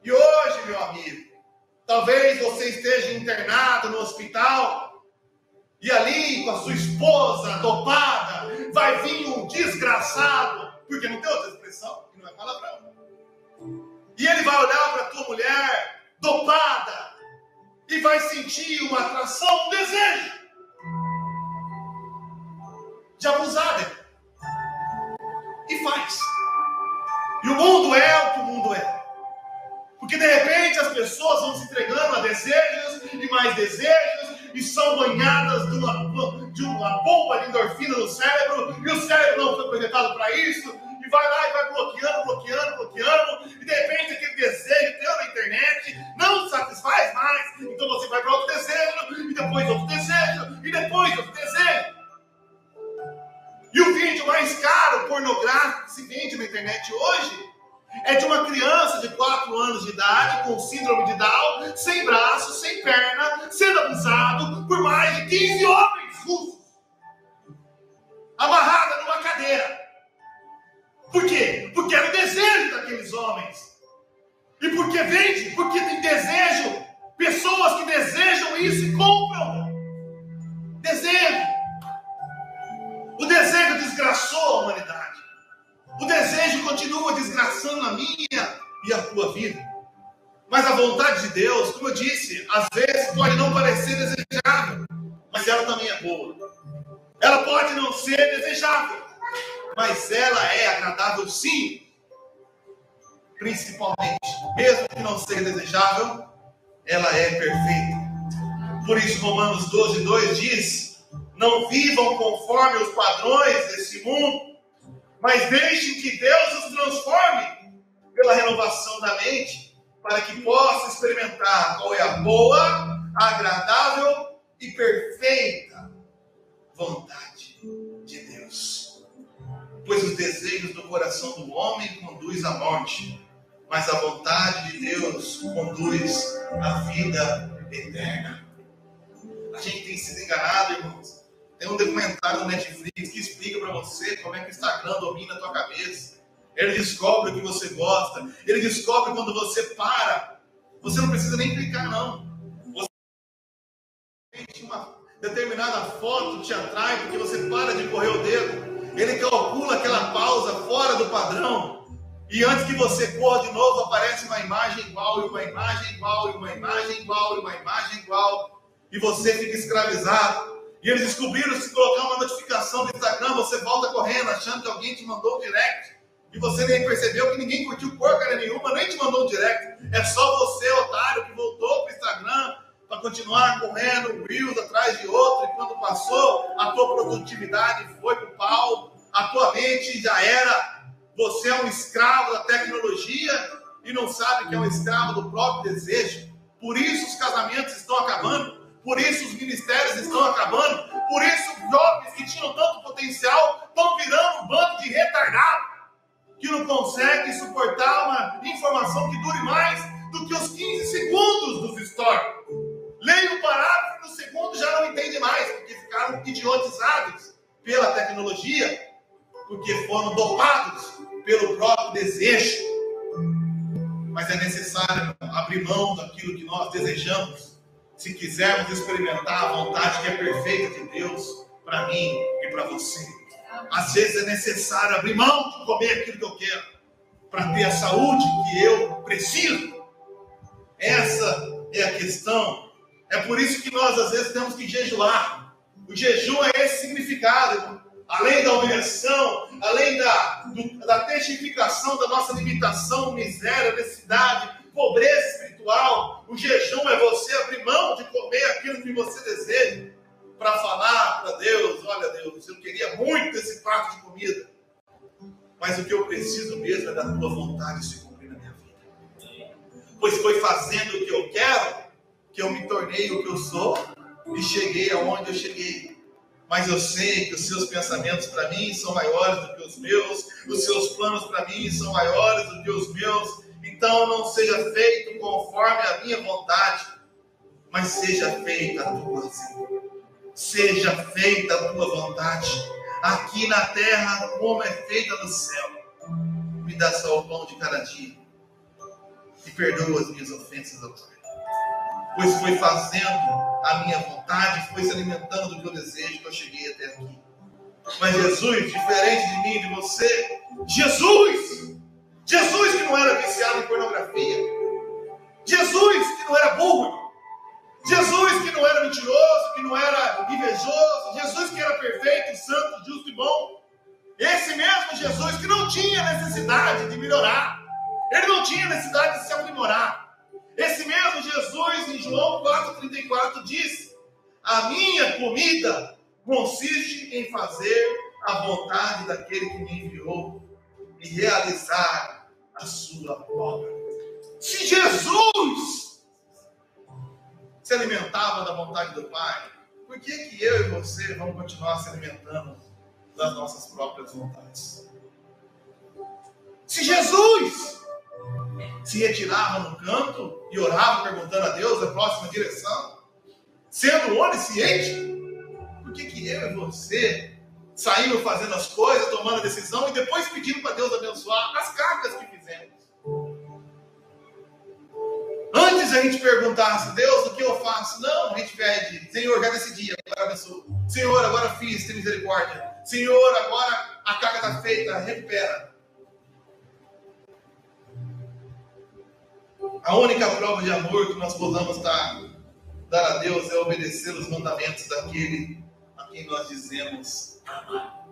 E hoje, meu amigo, talvez você esteja internado no hospital e ali com a sua esposa dopada, vai vir um desgraçado, porque não tem outra expressão, que não é palavrão. E ele vai olhar para a tua mulher dopada e vai sentir uma atração, um desejo de abusar dela. E faz. E o mundo é o que o mundo é. Porque de repente as pessoas vão se entregando a desejos e mais desejos e são banhadas de uma bomba de endorfina no cérebro, e o cérebro não foi projetado para isso, e vai lá e vai bloqueando, e de repente aquele desejo que tem na internet não satisfaz mais, então você vai para outro desejo, e depois outro desejo, e depois outro desejo. E o vídeo mais caro, pornográfico, que se vende na internet hoje, é de uma criança de 4 anos de idade, com síndrome de Down, sem braço, sem perna, sendo abusado por mais de 15 homens russos, amarrada numa cadeira. Por quê? Porque era o desejo daqueles homens. E porque vende, porque tem desejo, pessoas que desejam isso e compram. Desejo. O desejo desgraçou a humanidade. O desejo continua desgraçando a minha e a tua vida. Mas a vontade de Deus, como eu disse, às vezes pode não parecer desejável, mas ela também é boa. Ela pode não ser desejável, mas ela é agradável sim. Principalmente, mesmo que não seja desejável, ela é perfeita. Por isso Romanos 12:2 diz: não vivam conforme os padrões desse mundo, mas deixem que Deus os transforme pela renovação da mente, para que possa experimentar qual é a boa, agradável e perfeita vontade de Deus. Pois os desejos do coração do homem conduzem à morte, mas a vontade de Deus conduz à vida eterna. A gente tem sido enganado, irmãos. Tem um documentário no Netflix que explica para você como é que o Instagram domina a tua cabeça. Ele descobre o que você gosta. Ele descobre quando você para. Você não precisa nem clicar, não. Uma determinada foto te atrai porque você para de correr o dedo. Ele calcula aquela pausa fora do padrão. E antes que você corra de novo, aparece uma imagem igual, e uma imagem igual, e uma imagem igual, e uma imagem igual. E você fica escravizado. E eles descobriram que se colocar uma notificação no Instagram, você volta correndo, achando que alguém te mandou um direct. E você nem percebeu que ninguém curtiu porcaria nenhuma, nem te mandou um direct. É só você, otário, que voltou para o Instagram para continuar correndo, reels atrás de outro. E quando passou, a tua produtividade foi para o pau, a tua mente já era. Você é um escravo da tecnologia e não sabe que é um escravo do próprio desejo. Por isso os casamentos estão acabando. Por isso os ministérios estão acabando. Por isso jovens que tinham tanto potencial estão virando um bando de retardado, que não conseguem suportar uma informação que dure mais do que os 15 segundos dos stories. Leia um parágrafo e no segundo já não entende mais, porque ficaram idiotizados pela tecnologia, porque foram dopados pelo próprio desejo. Mas é necessário abrir mão daquilo que nós desejamos, se quisermos experimentar a vontade que é perfeita de Deus para mim e para você. Às vezes é necessário abrir mão de comer aquilo que eu quero para ter a saúde que eu preciso. Essa é a questão. É por isso que nós às vezes temos que jejuar. O jejum é esse significado. Além da humilhação, além da testificação da nossa limitação, miséria, necessidade, pobreza espiritual, o jejum é você abrir mão de comer aquilo que você deseja, para falar para Deus: olha Deus, eu queria muito esse prato de comida, mas o que eu preciso mesmo é da tua vontade se cumprir na minha vida. Pois foi fazendo o que eu quero que eu me tornei o que eu sou e cheguei aonde eu cheguei. Mas eu sei que os seus pensamentos para mim são maiores do que os meus, os seus planos para mim são maiores do que os meus. Então não seja feito conforme a minha vontade, mas seja feita a tua, Senhor. Seja feita a tua vontade, aqui na terra como é feita no céu. Me dá só o pão de cada dia e perdoa as minhas ofensas, ó Pai. Pois foi fazendo a minha vontade, foi se alimentando do que eu desejo, que eu cheguei até aqui. Mas Jesus, diferente de mim e de você, Jesus que não era viciado em pornografia, Jesus que não era burro, Jesus que não era mentiroso, que não era invejoso, Jesus que era perfeito, santo, justo e bom. Esse mesmo Jesus que não tinha necessidade de melhorar, ele não tinha necessidade de se aprimorar. Esse mesmo Jesus, em João 4,34, diz: a minha comida consiste em fazer a vontade daquele que me enviou e realizar a sua obra. Se Jesus se alimentava da vontade do Pai, por que eu e você vamos continuar se alimentando das nossas próprias vontades? Se Jesus se retirava no canto e orava perguntando a Deus a próxima direção, sendo onisciente, por que eu e você saímos fazendo as coisas, tomando a decisão e depois pedindo para Deus abençoar as cargas que fizemos? Antes a gente perguntasse: Deus, o que eu faço? Não, a gente pede: Senhor, já decidi, agora abençoa. Senhor, agora fiz, tem misericórdia. Senhor, agora a carga está feita, recupera. A única prova de amor que nós podemos dar a Deus é obedecer os mandamentos daquele a quem nós dizemos amar.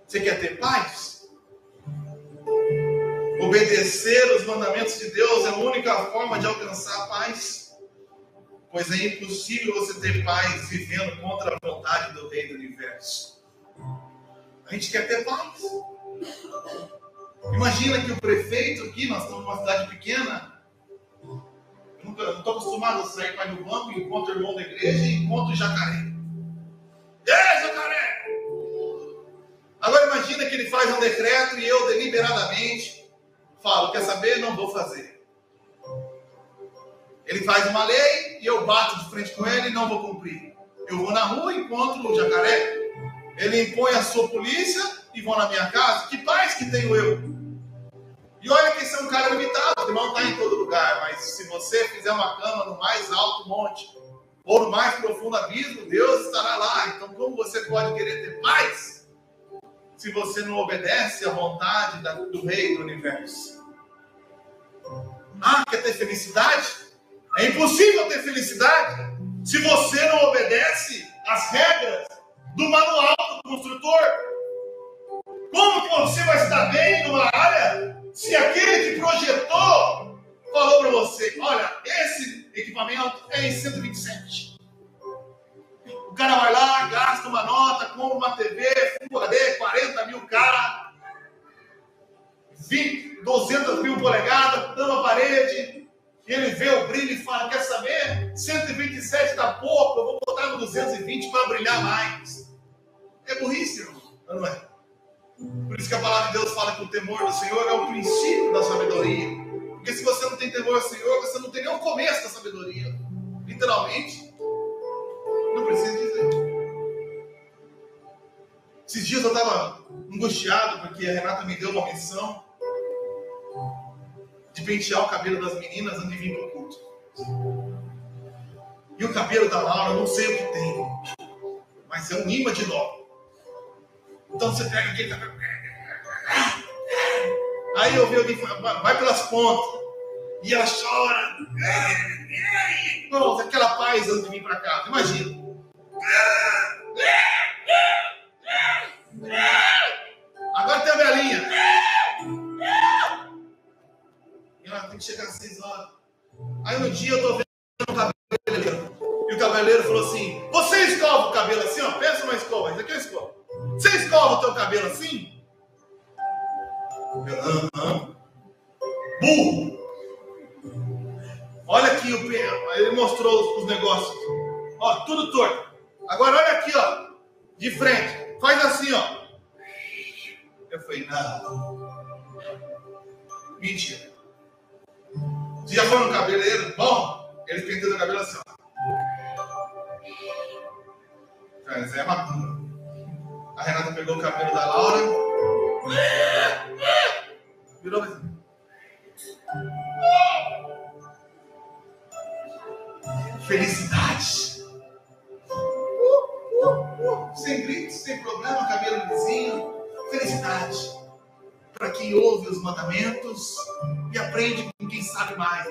Você quer ter paz? Obedecer os mandamentos de Deus é a única forma de alcançar a paz. Pois é impossível você ter paz vivendo contra a vontade do Rei do Universo. A gente quer ter paz. Imagina que o prefeito aqui, nós estamos numa cidade pequena. Eu não estou acostumado a sair para ir no banco e encontro o irmão da igreja e encontro o jacaré. Ei, jacaré! Agora imagina que ele faz um decreto e eu deliberadamente falo: quer saber? Não vou fazer. Ele faz uma lei e eu bato de frente com ele e não vou cumprir. Eu vou na rua e encontro o jacaré. Ele impõe a sua polícia e vou na minha casa. Que paz que tenho eu? E olha que esse é um cara limitado, que não está em todo lugar. Mas se você fizer uma cama no mais alto monte ou no mais profundo abismo, Deus estará lá. Então como você pode querer ter paz se você não obedece à vontade do Rei do Universo? Ah, quer ter felicidade? É impossível ter felicidade se você não obedece às regras do manual do construtor. Como que você vai estar bem numa área se aquele que projetou falou para você: olha, esse equipamento é em 127. O cara vai lá, gasta uma nota, compra uma TV, Full HD, 40 mil cara, 200 mil polegadas, tama a parede, ele vê o brilho e fala: quer saber? 127 está pouco, eu vou botar no 220 para brilhar mais. É burrice, irmão, não é? Por isso que a palavra de Deus fala que o temor do Senhor é o princípio da sabedoria. Porque se você não tem temor do Senhor, você não tem nem o começo da sabedoria. Literalmente. Não precisa dizer. Esses dias eu estava angustiado porque a Renata me deu uma missão de pentear o cabelo das meninas antes de vir para o culto. E o cabelo da Laura, eu não sei o que tem, mas é um imã de nó. Então você pega aquele cabelo. Aí eu vi alguém falando: vai pelas pontas. E ela chora. Irmãos, aquela paz antes de vir para cá. Imagina. Agora tem a velhinha. E ela tem que chegar às 6 horas. Aí no dia eu tô vendo o cabelo. E o cabeleireiro falou assim: você escova o cabelo assim, ó? Pensa numa escova. Isso aqui é uma escova. Você escova o teu cabelo assim? Burro. Olha aqui, ele mostrou os negócios. Ó, tudo torto. Agora olha aqui, ó. De frente. Faz assim, ó. Eu falei: não. Mentira. Você já foi no cabeleireiro? Bom, ele penteou o cabelo assim, ó. Cara, isso é macumba. A Renata pegou o cabelo da Laura. Virou assim. Felicidade. Sem gritos, sem problema, cabelo lisinho. Felicidade para quem ouve os mandamentos e aprende com quem sabe mais.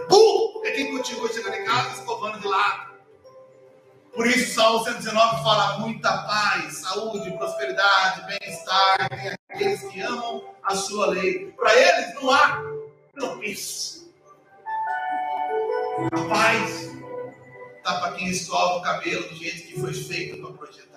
É quem continua chegando em casa escovando de lado. Por isso, Salmo 119 fala: muita paz, saúde, prosperidade, bem-estar tem aqueles que amam a sua lei. Para eles não há tropeço. A paz está para quem escova o cabelo do jeito que foi feito para projetar.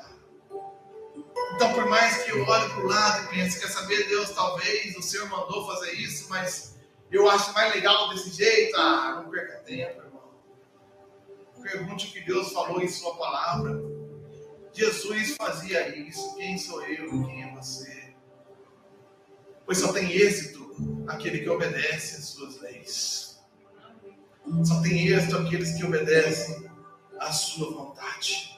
Então, por mais que eu olhe para o lado e pense, quer saber, Deus, talvez o Senhor mandou fazer isso, mas eu acho mais legal desse jeito. Não perca tempo, irmão. Pergunte o que Deus falou em sua palavra. Jesus fazia isso. Quem sou eu? Quem é você? Pois só tem êxito aquele que obedece às suas leis. Só tem êxito aqueles que obedecem à sua vontade.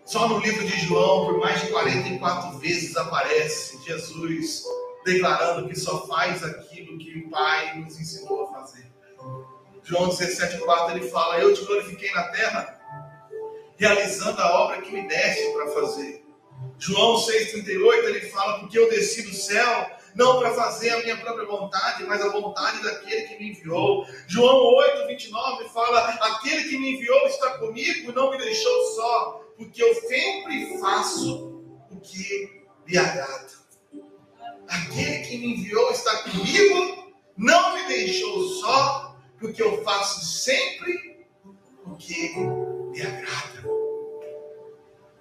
Só no livro de João, por mais de 44 vezes aparece Jesus declarando que só faz aquilo que o Pai nos ensinou a fazer. João 17,4 ele fala: eu te glorifiquei na terra, realizando a obra que me deste para fazer. João 6,38 ele fala: porque eu desci do céu, não para fazer a minha própria vontade, mas a vontade daquele que me enviou. João 8,29 fala: aquele que me enviou está comigo e não me deixou só, porque eu sempre faço o que lhe agrada. Aquele que me enviou está comigo, não me deixou só, porque eu faço sempre o que lhe agrada.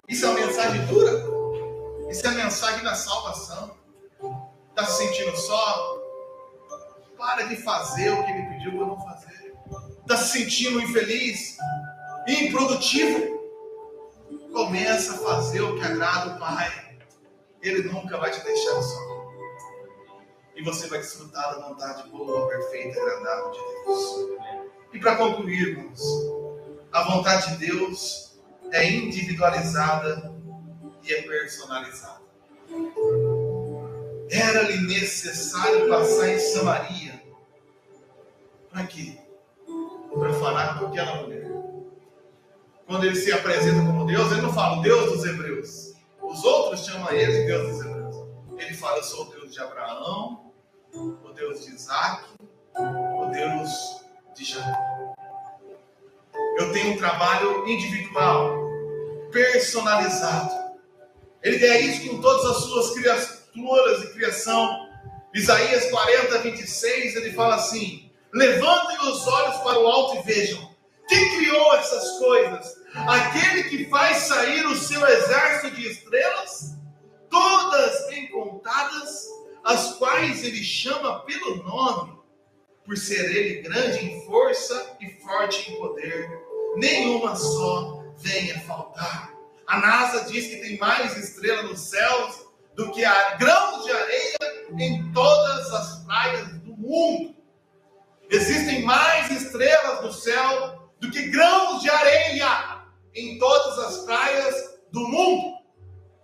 Isso é uma mensagem dura. Isso é a mensagem da salvação. Está se sentindo só? Para de fazer o que ele pediu para não fazer. Está se sentindo infeliz, improdutivo? Começa a fazer o que agrada o Pai. Ele nunca vai te deixar só. E você vai desfrutar da vontade boa, perfeita e agradável de Deus. E para concluir, irmãos, a vontade de Deus é individualizada e é personalizada. Era-lhe necessário passar em Samaria. Para quê? Para falar com aquela mulher. Quando ele se apresenta como Deus, ele não fala o Deus dos hebreus. Os outros chamam ele de Deus dos hebreus. Ele fala: eu sou o Deus de Abraão, o Deus de Isaac, o Deus de Jacó. Eu tenho um trabalho individual, personalizado. Ele é isso com todas as suas criaturas e criação. Isaías 40, 26, ele fala assim: levantem os olhos para o alto e vejam. Quem criou essas coisas? Aquele que faz sair o seu exército de estrelas, todas bem contadas, as quais ele chama pelo nome, por ser ele grande em força e forte em poder. Nenhuma só venha faltar. A NASA diz que tem mais estrelas nos céus do que grãos de areia em todas as praias do mundo. Existem mais estrelas no céu do que grãos de areia em todas as praias do mundo.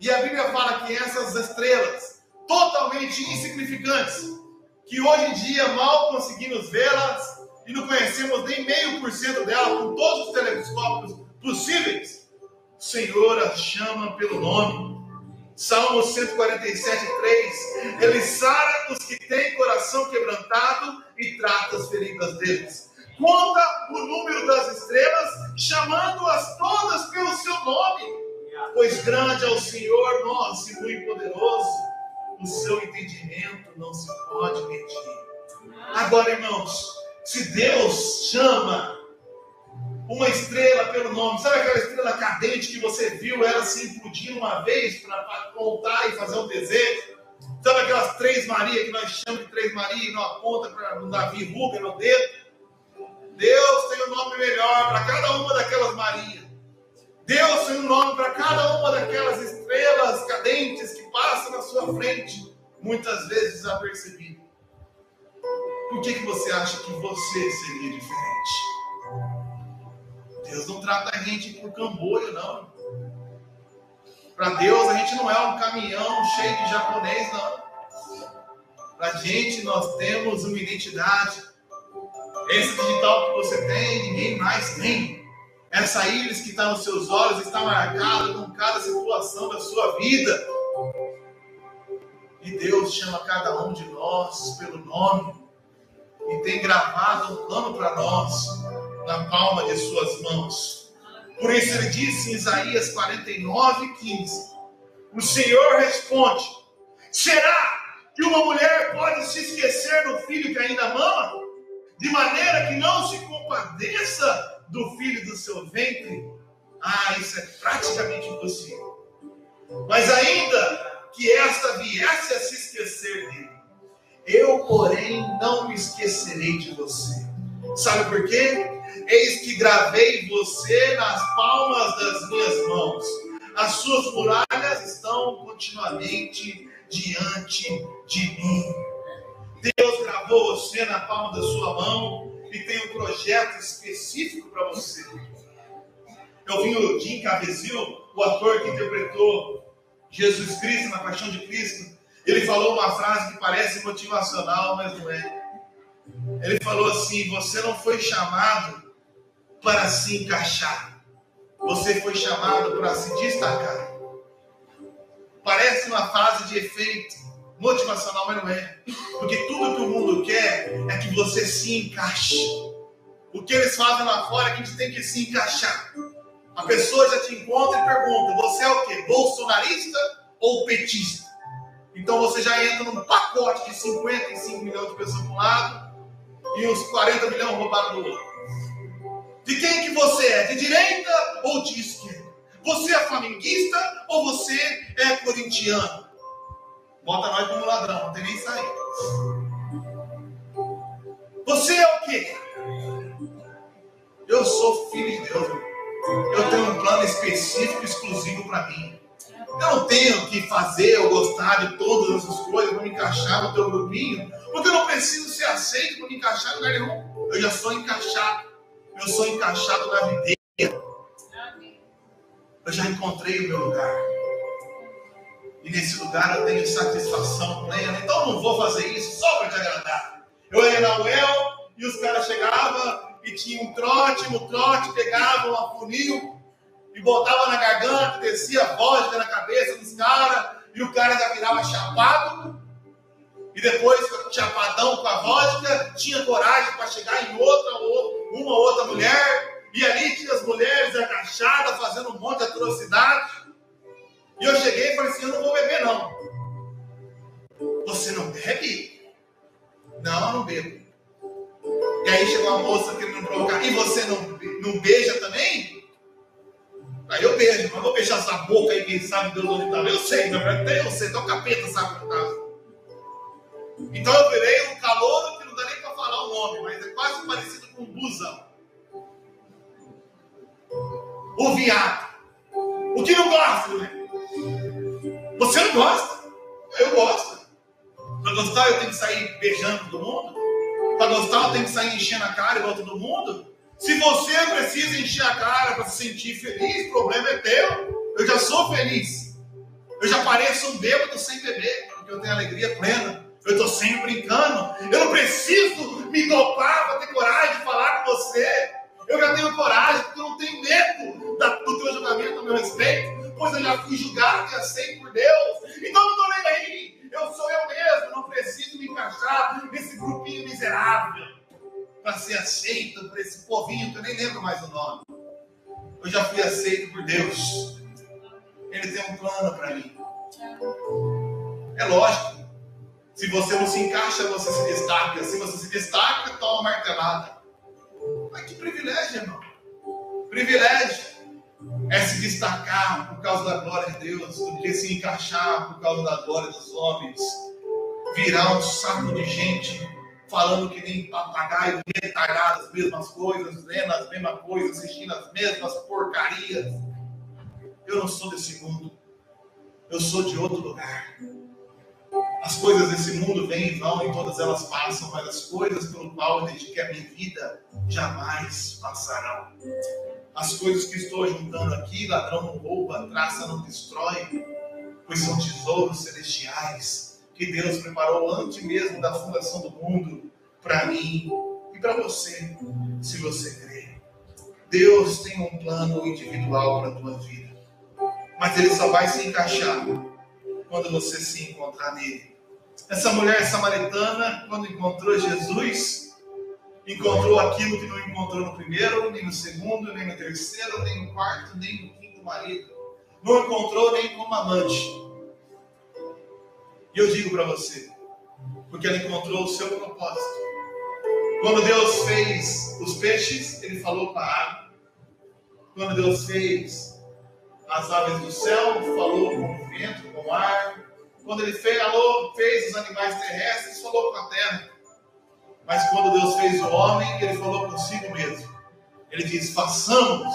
E a Bíblia fala que essas estrelas, totalmente insignificantes, que hoje em dia mal conseguimos vê-las e não conhecemos nem 0,5% delas com todos os telescópios possíveis, o Senhor as chama pelo nome. Salmo 147, 3: ele sara os que têm coração quebrantado e trata as feridas deles. Conta o número das estrelas, chamando-as todas pelo seu nome. Pois grande é o Senhor nosso e muito poderoso, o seu entendimento não se pode medir. Agora, irmãos, se Deus chama uma estrela pelo nome, sabe aquela estrela cadente que você viu ela se implodindo uma vez para contar e fazer um desejo? Sabe aquelas 3 Maria que nós chamamos de 3 Maria e não aponta para não dar verruga no dedo? Deus tem um nome melhor para cada uma daquelas Marias. Deus tem um nome para cada uma daquelas estrelas cadentes que passam na sua frente, muitas vezes desapercebido. Por que você acha que você seria diferente? Deus não trata a gente por camboio, não. Para Deus a gente não é um caminhão cheio de japonês, não. Para a gente nós temos uma identidade. Esse digital que você tem, ninguém mais tem. Essa íris que está nos seus olhos está marcada com cada situação da sua vida. E Deus chama cada um de nós pelo nome e tem gravado um plano para nós na palma de suas mãos. Por isso ele disse em Isaías 49:15: o Senhor responde: será que uma mulher pode se esquecer do filho que ainda mama, de maneira que não se compadeça do filho do seu ventre? Isso é praticamente impossível. Mas ainda que esta viesse a se esquecer dele, eu, porém, não me esquecerei de você. Sabe por quê? Eis que gravei você nas palmas das minhas mãos. As suas muralhas estão continuamente diante de mim. Deus gravou você na palma da sua mão e tem um projeto específico para você. Eu vi o Jim Caviezel, o ator que interpretou Jesus Cristo na Paixão de Cristo. Ele falou uma frase que parece motivacional, mas não é. Ele falou assim: você não foi chamado para se encaixar, você foi chamado para se destacar. Parece uma frase de efeito motivacional, mas não é. Porque tudo que o mundo quer é que você se encaixe. O que eles fazem lá fora é que a gente tem que se encaixar. A pessoa já te encontra e pergunta: você é o quê? Bolsonarista ou petista? Então você já entra num pacote de 55 milhões de pessoas de um lado e uns 40 milhões roubados do outro. De quem que você é? De direita ou de esquerda? Você é flamenguista ou você é corintiano? Bota nós como ladrão, não tem nem saída. Você é o quê? Eu sou filho de Deus. Eu tenho um plano específico, exclusivo para mim. Eu não tenho que fazer ou gostar de todas essas coisas para me encaixar no teu grupinho, porque eu não preciso ser aceito para me encaixar em lugar nenhum. Eu já sou encaixado. Eu sou encaixado na videira. Eu já encontrei o meu lugar. E nesse lugar eu tenho satisfação plena. Então eu não vou fazer isso só para te agradar. Eu ia na UEL e os caras chegavam e tinha um trote, no trote pegavam um funil e botava na garganta, descia vodka na cabeça dos caras, e o cara já virava chapado, e depois, chapadão com a vodka, tinha coragem para chegar em uma outra mulher, e ali tinha as mulheres agachadas, fazendo um monte de atrocidade, e eu cheguei e falei assim: eu não vou beber não. Você não bebe? Não, eu não bebo. E aí chegou a moça querendo me provocar: e você não beija também? Aí eu beijo, mas vou beijar essa boca aí, quem sabe Deus onde está. Eu sei, na verdade, eu sei, então o capeta sabe onde está. Então eu virei um calouro que não dá nem para falar o nome, mas é quase parecido com um busão. O viado. O que não gosta, né? Você não gosta? Eu gosto. Para gostar eu tenho que sair beijando todo mundo? Para gostar eu tenho que sair enchendo a cara igual todo mundo? Se você precisa encher a cara para se sentir feliz, o problema é teu. Eu já sou feliz. Eu já pareço um bêbado sem beber, porque eu tenho alegria plena. Eu estou sempre brincando. Eu não preciso me dopar para ter coragem de falar com você. Eu já tenho coragem, porque eu não tenho medo do teu julgamento a meu respeito, pois eu já fui julgado e aceito por Deus. Então eu não estou nem aí. Eu sou eu mesmo. Não preciso me encaixar nesse grupinho miserável para ser aceito por esse povinho que eu nem lembro mais o nome. Eu já fui aceito por Deus. Ele tem um plano para mim. É lógico. Se você não se encaixa, você se destaca. Se você se destaca, toma martelada. Mas que privilégio, irmão. Privilégio é se destacar por causa da glória de Deus, do que se encaixar por causa da glória dos homens. Virar um saco de gente falando que nem papagaio, retardado, as mesmas coisas, lendo as mesmas coisas, assistindo as mesmas porcarias. Eu não sou desse mundo. Eu sou de outro lugar. As coisas desse mundo vêm e vão e todas elas passam, mas as coisas pelo qual eu dediquei a minha vida jamais passarão. As coisas que estou juntando aqui, ladrão não rouba, traça não destrói, pois são tesouros celestiais que Deus preparou antes mesmo da fundação do mundo para mim e para você, se você crer. Deus tem um plano individual para a tua vida, mas ele só vai se encaixar quando você se encontrar nele. Essa mulher samaritana, quando encontrou Jesus, encontrou aquilo que não encontrou no primeiro, nem no segundo, nem no terceiro, nem no quarto, nem no quinto marido. Não encontrou nem como amante. E eu digo para você, porque ela encontrou o seu propósito. Quando Deus fez os peixes, ele falou para a água. Quando Deus fez as aves do céu, falou com o vento, com o ar. Quando ele fez os animais terrestres, falou com a terra. Mas quando Deus fez o homem, ele falou consigo mesmo. Ele diz: façamos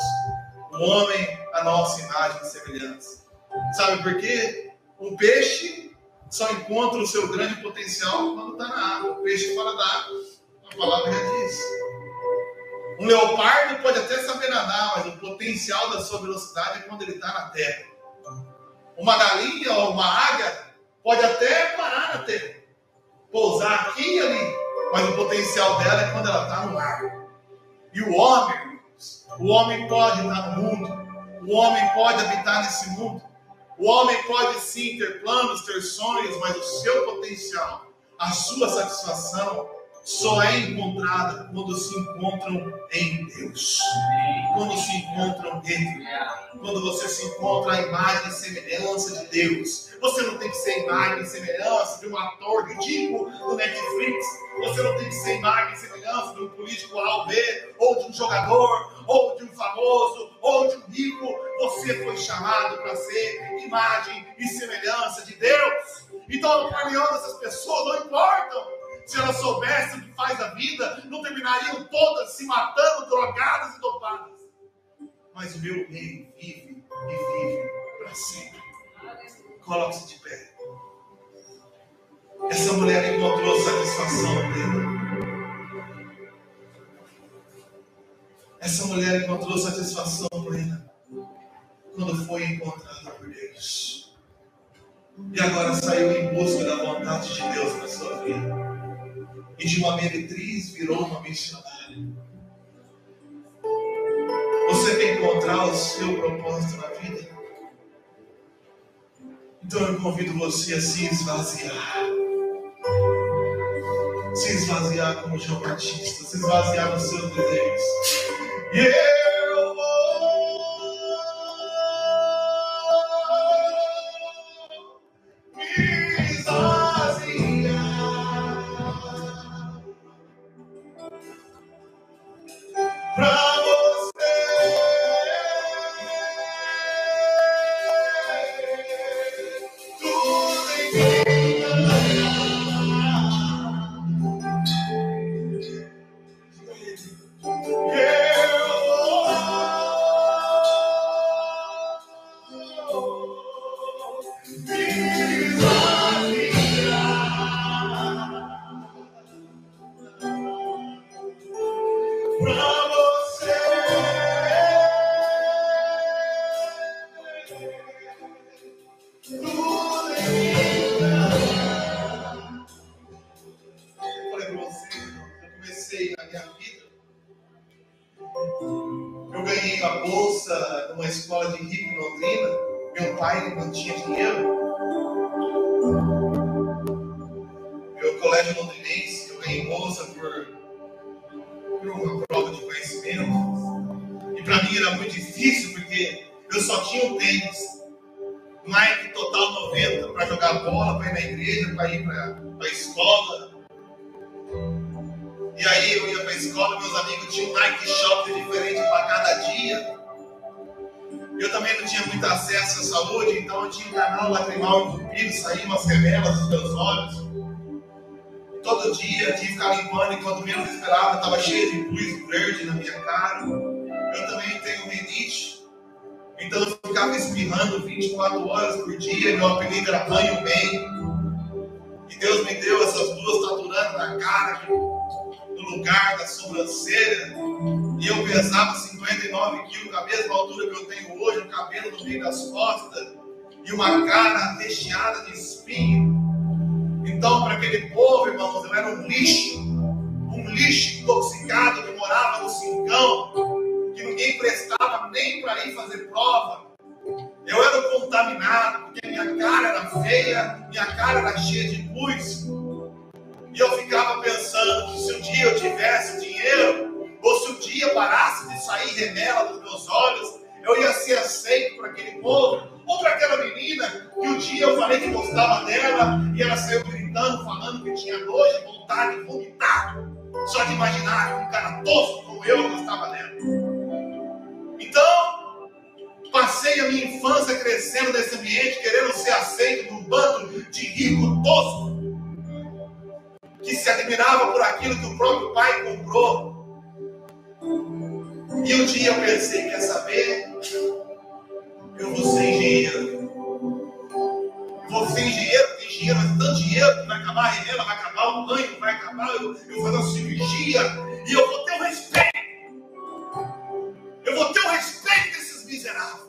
o homem a nossa imagem e semelhança. Sabe por quê? Um peixe só encontra o seu grande potencial quando está na água. O peixe fora da água, a palavra já diz. Um leopardo pode até saber nadar, mas o potencial da sua velocidade é quando ele está na terra. Uma galinha ou uma águia pode até parar na terra, pousar aqui e ali, mas o potencial dela é quando ela está no ar. E o homem pode estar no mundo, o homem pode habitar nesse mundo, o homem pode sim ter planos, ter sonhos, mas o seu potencial, a sua satisfação, só é encontrada quando se encontram em Deus. Quando se encontram dentro. Quando você se encontra a imagem e semelhança de Deus. Você não tem que ser imagem e semelhança de um ator ridículo do Netflix. Você não tem que ser imagem e semelhança de um político A ou B, ou de um jogador, ou de um famoso, ou de um rico. Você foi chamado para ser imagem e semelhança de Deus. Então a opinião dessas pessoas não importam. Se elas soubessem o que faz a vida, não terminariam todas se matando, drogadas e dopadas. Mas o meu rei vive e vive para sempre. Coloque-se de pé. Essa mulher encontrou satisfação plena. Essa mulher encontrou satisfação plena quando foi encontrada por Deus. E agora saiu em busca da vontade de Deus na sua vida. E de uma meretriz virou uma missionária. Você quer encontrar o seu propósito na vida? Então eu convido você a se esvaziar. Se esvaziar como João Batista. Se esvaziar nos seus desejos. E eu vou me esvaziar. Para ir para a escola. E aí eu ia para a escola, meus amigos tinham um Nike Shop diferente para cada dia. Eu também não tinha muito acesso à saúde, então eu tinha um canal lacrimal entupido, saía umas revelas dos meus olhos. E todo dia eu tinha que ficar limpando e quando menos esperava, estava cheio de pus verde na minha cara. Eu também tenho rinite, então eu ficava espirrando 24 horas por dia, meu apelido era banho bem. E Deus me deu essas duas tatuagens na cara, no lugar da sobrancelha. E eu pesava 59 quilos, com a mesma altura que eu tenho hoje, o cabelo no meio das costas. E uma cara recheada de espinho. Então, para aquele povo, irmãos, eu era um lixo intoxicado que morava no cincão, que ninguém dia eu tivesse dinheiro, ou se o dia parasse de sair remela dos meus olhos, eu ia ser aceito por aquele povo, ou para aquela menina que um dia eu falei que gostava dela, e ela saiu gritando, falando que tinha nojo, vontade de vomitar, só de imaginar que um cara tosco como eu gostava dela. Então, passei a minha infância crescendo nesse ambiente, querendo ser aceito num bando de rico tosco, que se admirava por aquilo que o próprio pai comprou. E um dia eu pensei, quer saber? Eu vou ser engenheiro. Eu vou ser engenheiro, porque engenheiro é tanto dinheiro que vai acabar a remela, vai acabar o banho, vai acabar, eu vou fazer uma cirurgia, e eu vou ter o respeito. Eu vou ter o respeito desses miseráveis.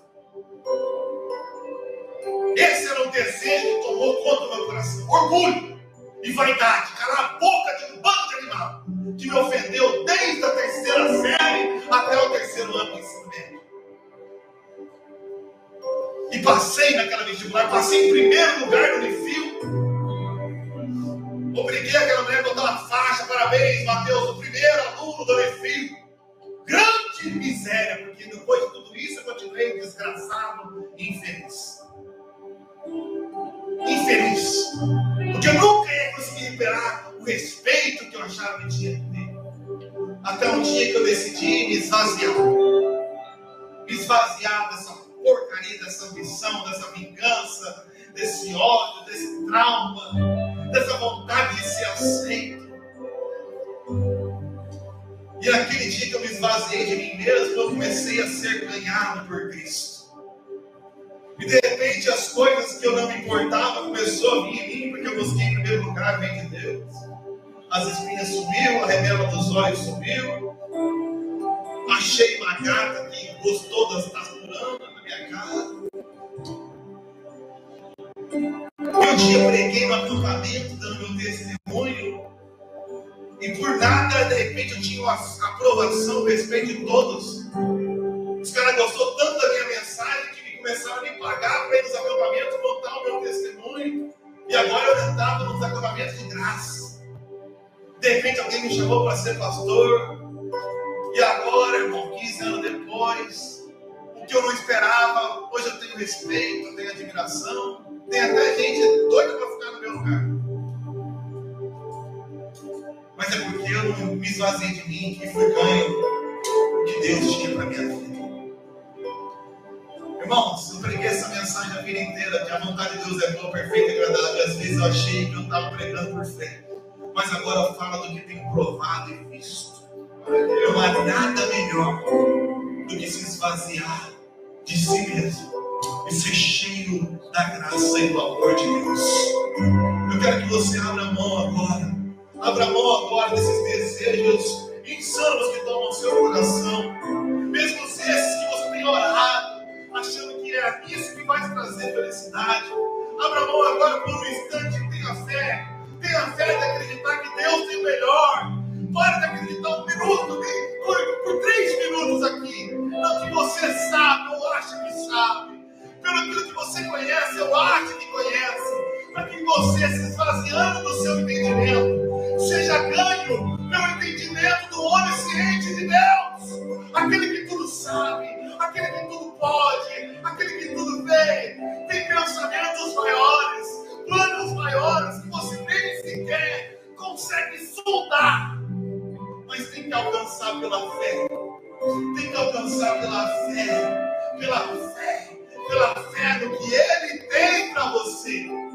Esse era o desejo que tomou conta do meu coração. Orgulho e vaidade. Calar a boca de um bando de animal que me ofendeu desde a 3ª série até o 3º ano do ensino médio. E passei naquela vestibular, passei em primeiro lugar no Unifil. Obriguei aquela mulher a botar uma faixa, parabéns, Mateus, o primeiro aluno do Unifil. Grande miséria, porque depois de tudo isso eu continuei desgraçado e infeliz. Infeliz. Porque eu nunca ia conseguir recuperar o respeito que eu achava que tinha que ter. Até um dia que eu decidi me esvaziar. Me esvaziar dessa porcaria, dessa ambição, dessa vingança, desse ódio, desse trauma, dessa vontade de ser aceito. E naquele dia que eu me esvaziei de mim mesmo, eu comecei a ser ganhado por Cristo. E de repente as coisas que eu não me importava começou a vir em mim, porque eu busquei em primeiro lugar o reino de Deus. As espinhas sumiu, a remela dos olhos sumiu. Achei uma gata que gostou das puranas na minha casa. Um dia eu preguei no acampamento, dando meu testemunho. E por nada, de repente, eu tinha uma aprovação a respeito de todos. Os caras gostaram tanto da minha mensagem que começaram a me pagar para ir nos acampamentos, contar o meu testemunho. E agora eu estava nos acampamentos de graça. De repente, alguém me chamou para ser pastor. E agora, irmão, 15 anos depois, o que eu não esperava, hoje eu tenho respeito, eu tenho admiração. Tem até gente doida para ficar no meu lugar. Mas é porque eu não me esvaziei de mim e fui ganho o que Deus tinha para minha vida. Irmãos, eu preguei essa mensagem a vida inteira, que a vontade de Deus é boa, perfeita e agradável. Às vezes eu achei que eu estava pregando por fé. Mas agora fala do que tenho provado e visto. Não há nada melhor do que se esvaziar de si mesmo e ser cheio da graça e do amor de Deus. Eu quero que você abra a mão agora. Abra a mão agora desses desejos insanos que tomam o seu coração. Mesmo esses que você tem orado, achando que é isso que vai trazer felicidade. Abra a mão agora por um instante e tenha fé. Tenha fé de acreditar que Deus tem o melhor. Para de acreditar um minuto, por 3 minutos aqui. Não que você sabe ou acha que sabe. Pelo aquilo que você conhece ou acha que conhece. Para que você, se esvaziando do seu entendimento, seja ganho pelo entendimento do onisciente de Deus. Aquele que tudo sabe, aquele que tudo pode, aquele que tudo vê. Tem pensamentos maiores, planos maiores que você nem sequer consegue sondar. Mas tem que alcançar pela fé. Tem que alcançar pela fé. Pela fé. Pela fé.